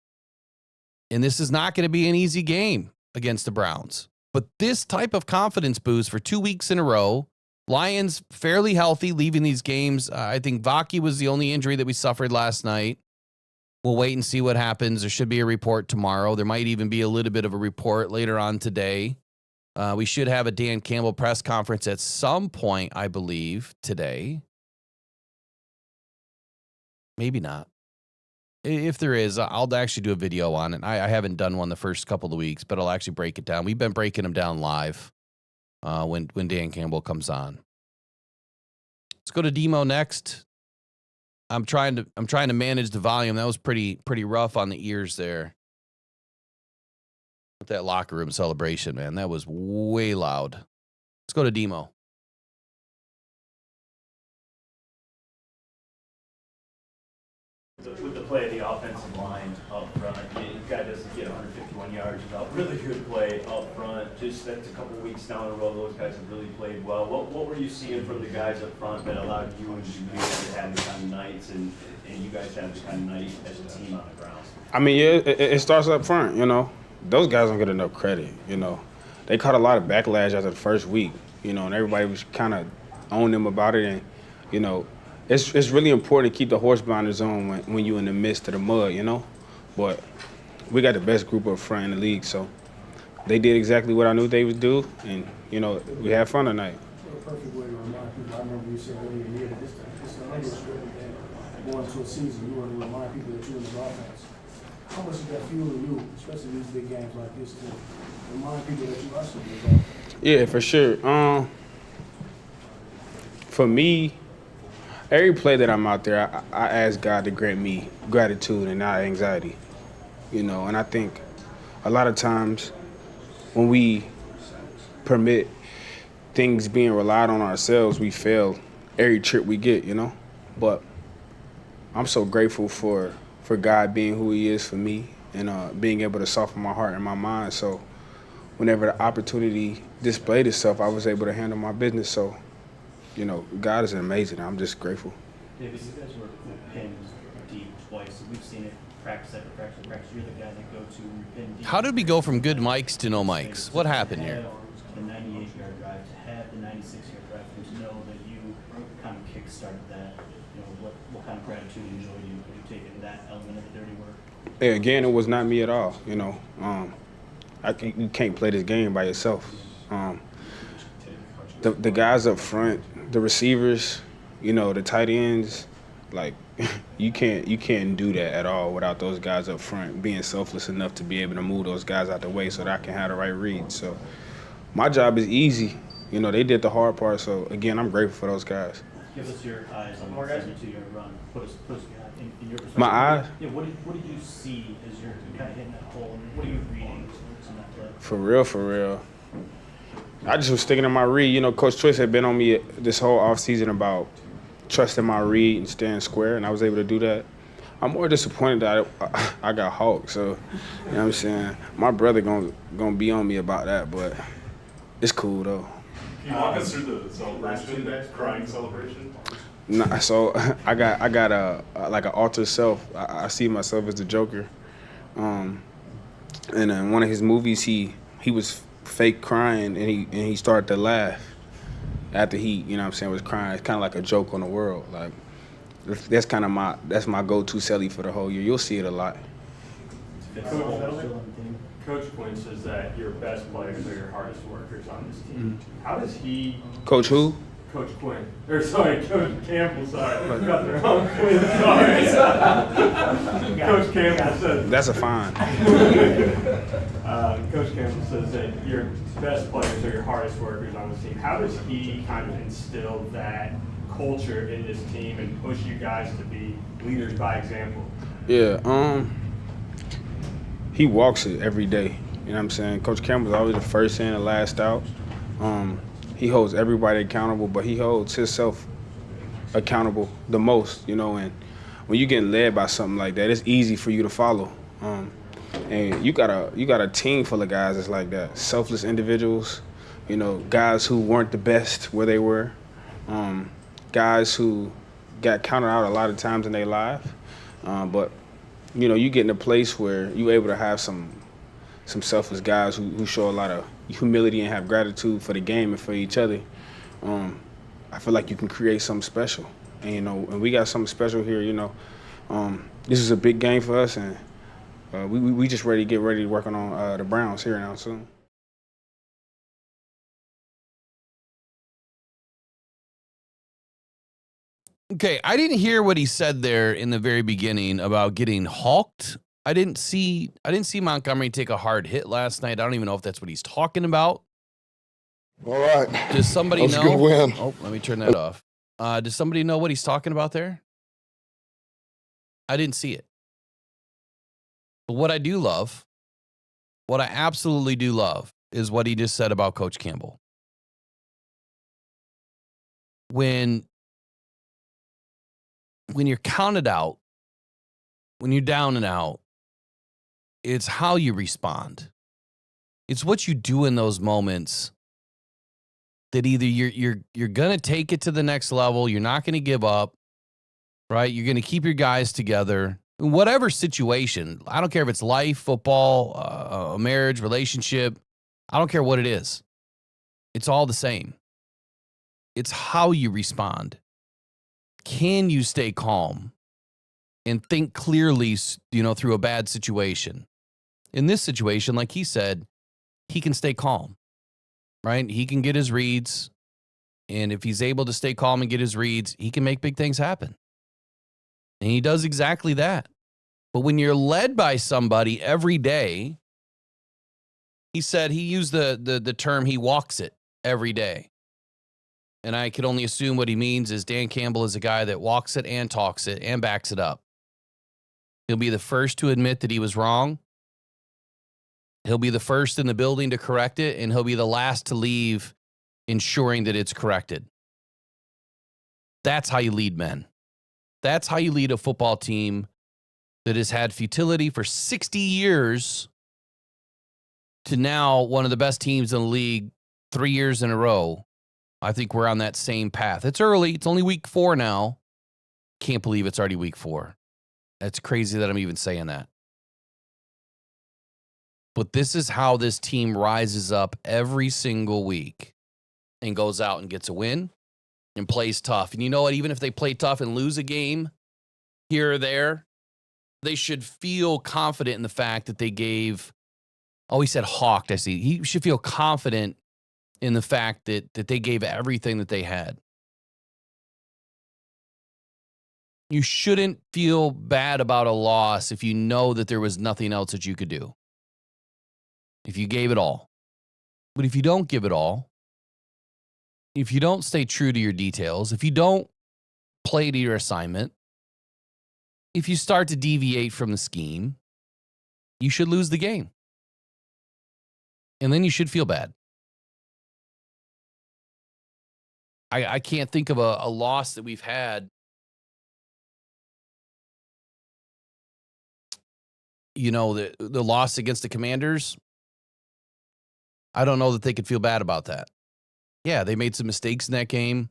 And this is not going to be an easy game against the Browns. But this type of confidence boost for 2 weeks in a row, Lions fairly healthy leaving these games. I think Vaki was the only injury that we suffered last night. We'll wait and see what happens. There should be a report tomorrow. There might even be a little bit of a report later on today. We should have a Dan Campbell press conference at some point, I believe, today. Maybe not. If there is, I'll actually do a video on it. I haven't done one the first couple of weeks, but I'll actually break it down. We've been breaking them down live when Dan Campbell comes on. Let's go to Demo next. I'm trying to manage the volume. That was pretty rough on the ears there. With that locker room celebration, man, that was way loud. Let's go to Demo. With the play of the offensive line up front, the guy doesn't get 151 yards without really good play up front. Just that's a couple weeks down the road, those guys have really played well. What were you seeing from the guys up front that allowed you and Jameer to have the kind of nights and you guys have the kind of night as a team on the ground? I mean, yeah, it starts up front, Those guys don't get enough credit, They caught a lot of backlash after the first week, and everybody was kind of on them about it. And, it's really important to keep the horse blinders on when you're in the midst of the mud, But we got the best group up front in the league, so they did exactly what I knew they would do, and, we had fun tonight. A perfect way to remind people. I remember you said earlier in the year that it's the underscript that going into a season, you want to remind people that you're in the offense. How much is that fueling you, especially these big games like this, to remind people that you are still in the offense? Yeah, for sure. For me, every play that I'm out there, I ask God to grant me gratitude and not anxiety, And I think a lot of times when we permit things being relied on ourselves, we fail every trip we get, But I'm so grateful for God being who he is for me and being able to soften my heart and my mind. So whenever the opportunity displayed itself, I was able to handle my business. So, God is amazing. I'm just grateful. David, you guys were pinned deep twice. We've seen it practice after practice after practice. You're the guy that go to pin deep. How did we go from good mics to no mics? What happened here? The 98-yard drive, to have the 96-yard drive, and to know that you kind of kick-started that, what kind of gratitude and joy do you take in that element of the dirty work? Yeah, again, it was not me at all, you can't play this game by yourself. The guys up front, the receivers, the tight ends, like you can't do that at all without those guys up front being selfless enough to be able to move those guys out the way so that I can have the right read. So my job is easy. They did the hard part. So again, I'm grateful for those guys. Give us your eyes on the 72-yard run. Put us in your perspective. My eyes? Yeah, what did you see as you're kind of hitting that hole? And what are you reading in that play? For real. I just was sticking to my read. Coach Choice had been on me this whole offseason about trusting my read and staying square, and I was able to do that. I'm more disappointed that I got hulked. So, you know what I'm saying? My brother gonna be on me about that, but it's cool, though. Can you walk us through the celebration, that crying celebration? Nah, so I got a like an alter self. I see myself as the Joker. And in one of his movies, he was fake crying and he started to laugh. after he, you know what I'm saying, was crying. It's kind of like a joke on the world. Like, that's kind of my go-to celly for the whole year. You'll see it a lot. Coach Quinn says that your best players are your hardest workers on this team. How does he... Coach who? Coach Quinn. Or sorry, Coach Campbell, sorry. I got the wrong Quinn, sorry. Coach Campbell says... That's a fine. Coach Campbell says that your best players are your hardest workers on this team. How does he kind of instill that culture in this team and push you guys to be leaders by example? Yeah, he walks it every day. You know what I'm saying? Coach Campbell's always the first in and last out. He holds everybody accountable, but he holds himself accountable the most, you know, and when you're getting led by something like that, it's easy for you to follow. And you got a team full of guys that's like that, selfless individuals, you know, guys who weren't the best where they were, guys who got counted out a lot of times in their life, but you know, you get in a place where you're able to have some selfless guys who show a lot of humility and have gratitude for the game and for each other. I feel like you can create something special, and you know, and we got something special here. You know, this is a big game for us, and we just get ready to work on the Browns here now soon. Okay, I didn't hear what he said there in the very beginning about getting hulked. I didn't see Montgomery take a hard hit last night. I don't even know if that's what he's talking about. All right. Does somebody know? That was a good win. Oh, let me turn that off. Does somebody know what he's talking about there? I didn't see it. But what I do love, what I absolutely do love, is what he just said about Coach Campbell. When you're counted out, when you're down and out, it's how you respond. It's what you do in those moments that either you're going to take it to the next level, you're not going to give up, right? You're going to keep your guys together. In whatever situation, I don't care if it's life, football, a marriage, relationship, I don't care what it is. It's all the same. It's how you respond. Can you stay calm and think clearly, you know, through a bad situation? In this situation, like he said, he can stay calm, right? He can get his reads, and if he's able to stay calm and get his reads, he can make big things happen. And he does exactly that. But when you're led by somebody every day, he said he used the term, he walks it every day. And I could only assume what he means is Dan Campbell is a guy that walks it and talks it and backs it up. He'll be the first to admit that he was wrong. He'll be the first in the building to correct it, and he'll be the last to leave ensuring that it's corrected. That's how you lead men. That's how you lead a football team that has had futility for 60 years to now one of the best teams in the league 3 years in a row. I think we're on that same path. It's early. It's only week 4 now. Can't believe it's already week 4. That's crazy that I'm even saying that. But this is how this team rises up every single week and goes out and gets a win and plays tough. And you know what? Even if they play tough and lose a game here or there, they should feel confident in the fact that they gave, he said hawked, I see. He should feel confident in the fact that they gave everything that they had. You shouldn't feel bad about a loss if you know that there was nothing else that you could do. If you gave it all. But if you don't give it all, if you don't stay true to your details, if you don't play to your assignment, if you start to deviate from the scheme, you should lose the game. And then you should feel bad. I can't think of a loss that we've had, you know, the loss against the Commanders. I don't know that they could feel bad about that. Yeah, they made some mistakes in that game.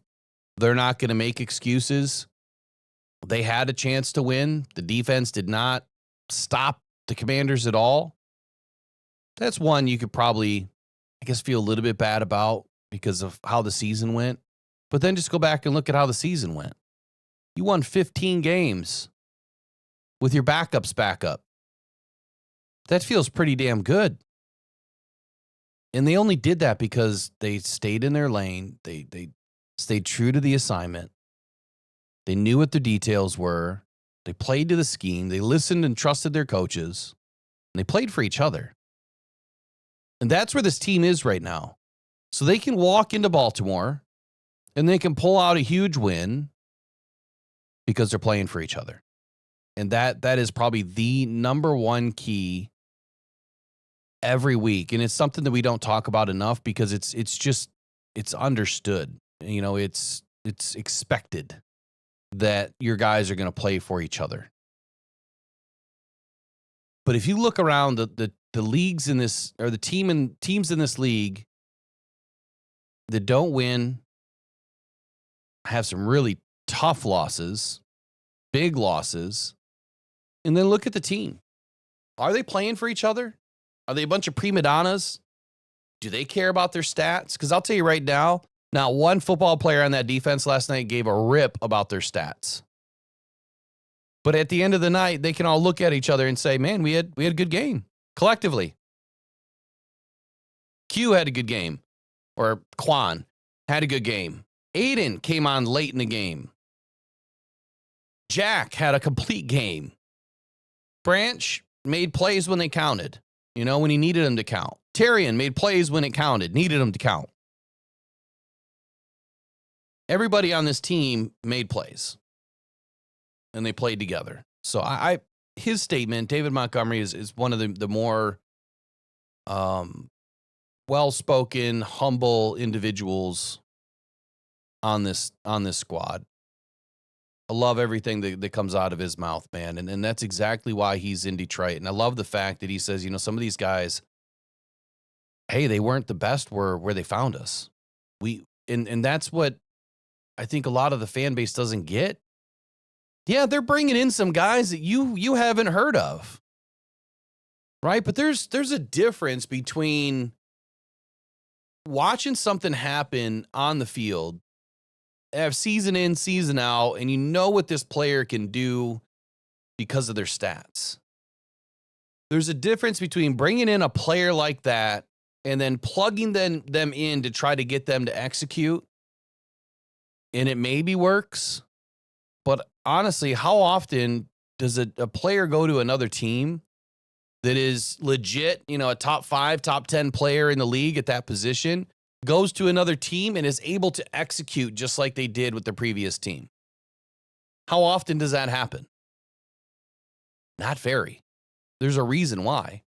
They're not going to make excuses. They had a chance to win. The defense did not stop the Commanders at all. That's one you could probably, I guess, feel a little bit bad about because of how the season went. But then just go back and look at how the season went. You won 15 games with your backups back up. That feels pretty damn good. And they only did that because they stayed in their lane. They stayed true to the assignment. They knew what the details were. They played to the scheme. They listened and trusted their coaches. And they played for each other. And that's where this team is right now. So they can walk into Baltimore and they can pull out a huge win because they're playing for each other. And that is probably the number one key every week. And it's something that we don't talk about enough because it's understood. You know, it's expected that your guys are going to play for each other. But if you look around the leagues in this, or the teams in this league that don't win, have some really tough losses, big losses, and then look at the team. Are they playing for each other? Are they a bunch of prima donnas? Do they care about their stats? Because I'll tell you right now, not one football player on that defense last night gave a rip about their stats. But at the end of the night, they can all look at each other and say, man, we had a good game collectively. Q had a good game, or Quan had a good game. Aiden came on late in the game. Jack had a complete game. Branch made plays when they counted, you know, when he needed them to count. Terrian made plays when it counted, needed them to count. Everybody on this team made plays, and they played together. So his statement, David Montgomery, is one of the more well-spoken, humble individuals on this squad. I love everything that comes out of his mouth, man. And that's exactly why he's in Detroit. And I love the fact that he says, you know, some of these guys, hey, they weren't the best where they found us. And that's what I think a lot of the fan base doesn't get. Yeah, they're bringing in some guys that you haven't heard of. Right? But there's a difference between watching something happen on the field, have season in, season out, and you know what this player can do because of their stats. There's a difference between bringing in a player like that and then plugging them in to try to get them to execute. And it maybe works, but honestly, how often does a player go to another team that is legit, you know, a top 5, top 10 player in the league at that position, goes to another team and is able to execute just like they did with the previous team? How often does that happen? Not very. There's a reason why.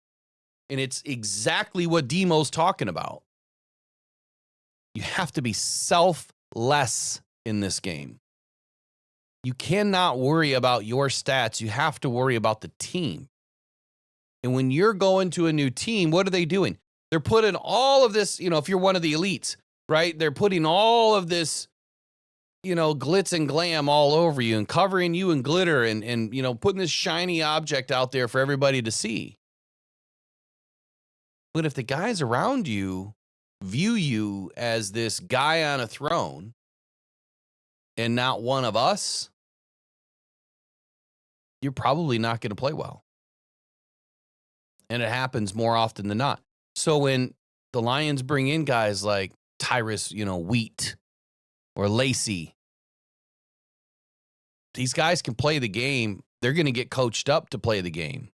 And it's exactly what Demo's talking about. You have to be selfless in this game. You cannot worry about your stats. You have to worry about the team. And when you're going to a new team, what are they doing? They're putting all of this, you know, if you're one of the elites, right? They're putting all of this, you know, glitz and glam all over you and covering you in glitter and you know, putting this shiny object out there for everybody to see. But if the guys around you view you as this guy on a throne and not one of us, you're probably not going to play well. And it happens more often than not. So when the Lions bring in guys like Tyrus, you know, Wheat or Lacey, these guys can play the game. They're going to get coached up to play the game.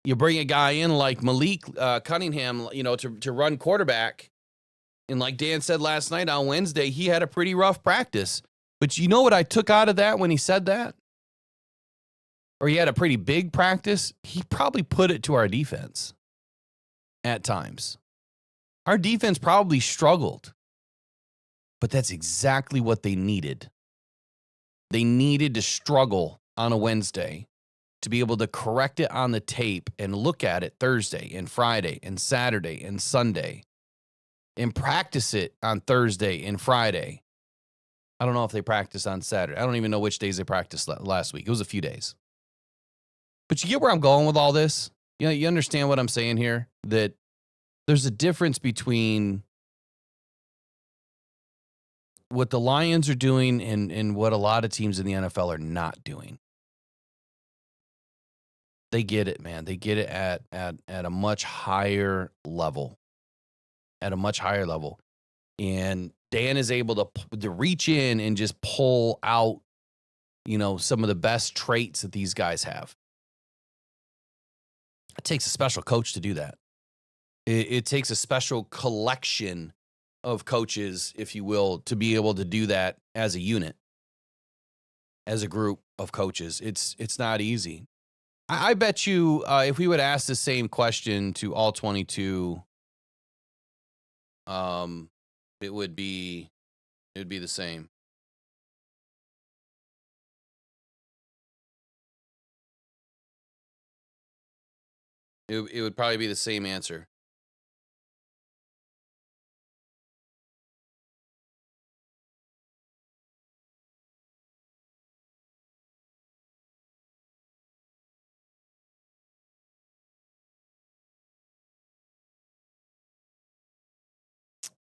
You bring a guy in like Malik Cunningham, you know, to run quarterback. And like Dan said last night on Wednesday, he had a pretty rough practice. But you know what I took out of that when he said that? Or he had a pretty big practice? He probably put it to our defense at times. Our defense probably struggled. But that's exactly what they needed. They needed to struggle on a Wednesday to be able to correct it on the tape and look at it Thursday and Friday and Saturday and Sunday and practice it on Thursday and Friday. I don't know if they practiced on Saturday. I don't even know which days they practiced last week. It was a few days. But you get where I'm going with all this? You know, you understand what I'm saying here? That there's a difference between what the Lions are doing and what a lot of teams in the NFL are not doing. They get it, man. They get it at a much higher level. At a much higher level. And Dan is able to reach in and just pull out, some of the best traits that these guys have. It takes a special coach to do that. It takes a special collection of coaches, if you will, to be able to do that as a unit, as a group of coaches. It's not easy. I bet you if we would ask the same question to all 22, it would be the same. It would probably be the same answer.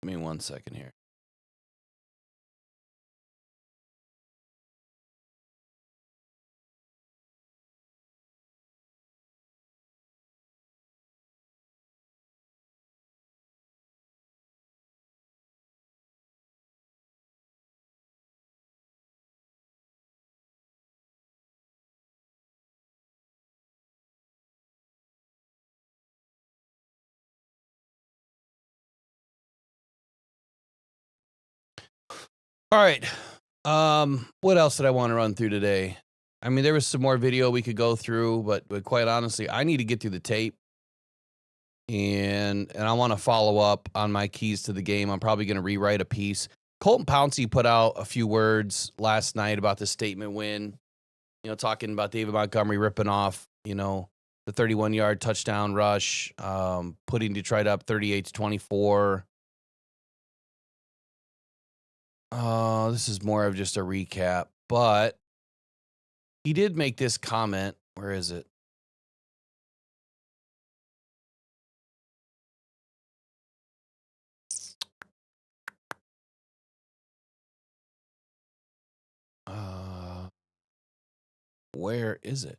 Give me 1 second here. All right. What else did I want to run through today? I mean, there was some more video we could go through, but quite honestly, I need to get through the tape. And I want to follow up on my keys to the game. I'm probably going to rewrite a piece. Colton Pouncey put out a few words last night about the statement win, talking about David Montgomery ripping off, the 31-yard touchdown rush, putting Detroit up 38-24. This is more of just a recap, but he did make this comment. Where is it? Where is it?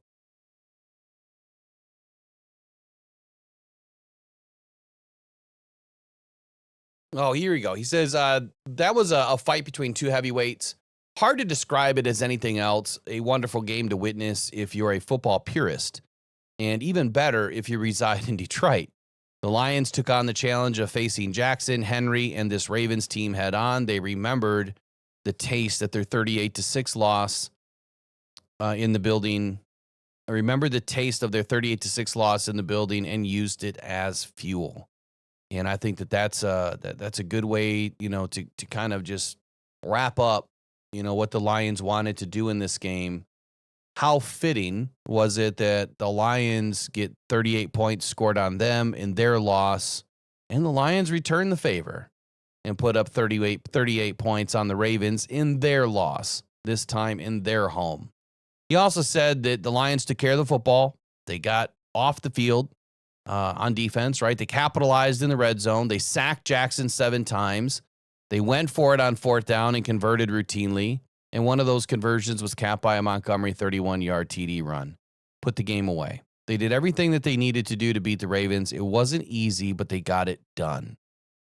Oh, here we go. He says, that was a fight between two heavyweights. Hard to describe it as anything else. A wonderful game to witness if you're a football purist, and even better if you reside in Detroit. The Lions took on the challenge of facing Jackson, Henry, and this Ravens team head on. They remembered the taste at their 38-6 loss in the building. Remembered the taste of their 38-6 loss in the building and used it as fuel. And I think that's a good way, to kind of just wrap up, what the Lions wanted to do in this game. How fitting was it that the Lions get 38 points scored on them in their loss, and the Lions return the favor and put up 38 points on the Ravens in their loss, this time in their home. He also said that the Lions took care of the football. They got off the field on defense, right? They capitalized in the red zone. They sacked Jackson 7 times. They went for it on 4th down and converted routinely. And one of those conversions was capped by a Montgomery 31-yard TD run. Put the game away. They did everything that they needed to do to beat the Ravens. It wasn't easy, but they got it done.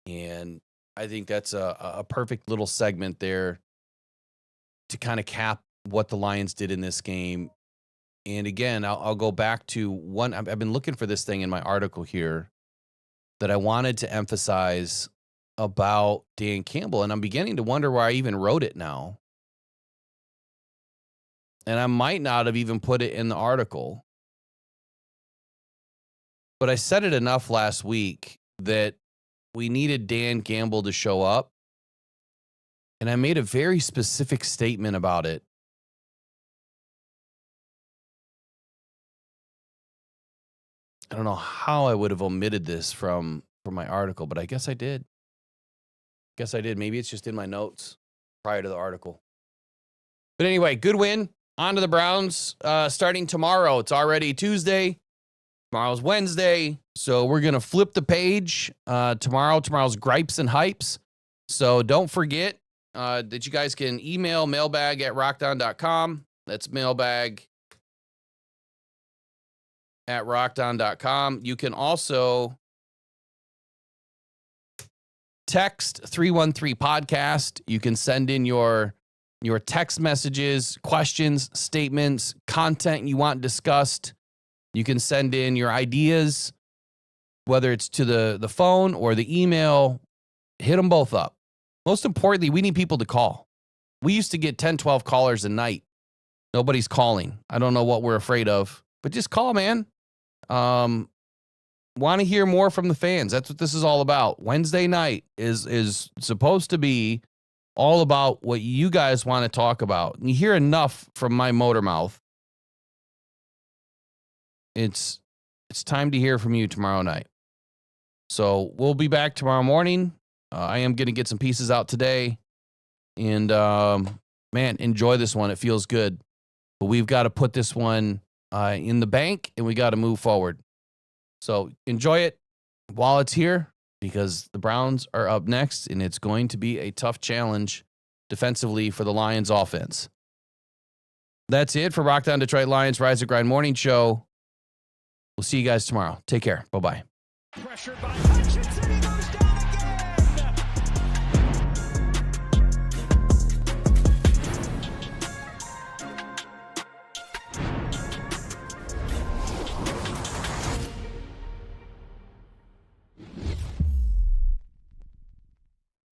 And I think that's a perfect little segment there to kind of cap what the Lions did in this game. And again, I'll go back to one. I've been looking for this thing in my article here that I wanted to emphasize about Dan Campbell. And I'm beginning to wonder why I even wrote it now. And I might not have even put it in the article. But I said it enough last week that we needed Dan Campbell to show up. And I made a very specific statement about it. I don't know how I would have omitted this from my article, but I guess I did. Maybe it's just in my notes prior to the article. But anyway, good win. On to the Browns starting tomorrow. It's already Tuesday. Tomorrow's Wednesday. So we're going to flip the page tomorrow. Tomorrow's Gripes and Hypes. So don't forget, that you guys can email mailbag@rockdown.com. That's mailbag@rockdown.com. You can also text 313-podcast. You can send in your text messages, questions, statements, content you want discussed. You can send in your ideas, whether it's to the phone or the email. Hit them both up. Most importantly, we need people to call. We used to get 10, 12 callers a night. Nobody's calling. I don't know what we're afraid of, but just call, man. Want to hear more from the fans. That's what this is all about. Wednesday night is supposed to be all about what you guys want to talk about. And you hear enough from my motor mouth. It's time to hear from you tomorrow night. So we'll be back tomorrow morning. I am going to get some pieces out today. And, man, enjoy this one. It feels good. But we've got to put this one in the bank, and we got to move forward. So enjoy it while it's here, because the Browns are up next, and it's going to be a tough challenge defensively for the Lions offense. That's it for Rockdown Detroit Lions Rise and Grind Morning Show. We'll see you guys tomorrow. Take care. Bye-bye. Pressured by Hutchinson, he goes down again.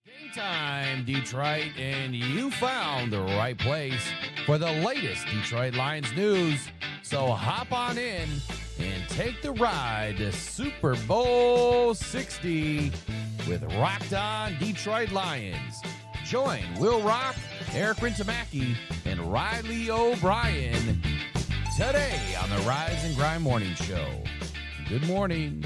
Game time, Detroit, and you found the right place for the latest Detroit Lions news. So hop on in and take the ride to Super Bowl 60 with Rocked On Detroit Lions. Join Will Rock, Eric Rintamaki, and Riley O'Brien today on the Rise and Grind Morning Show. Good morning.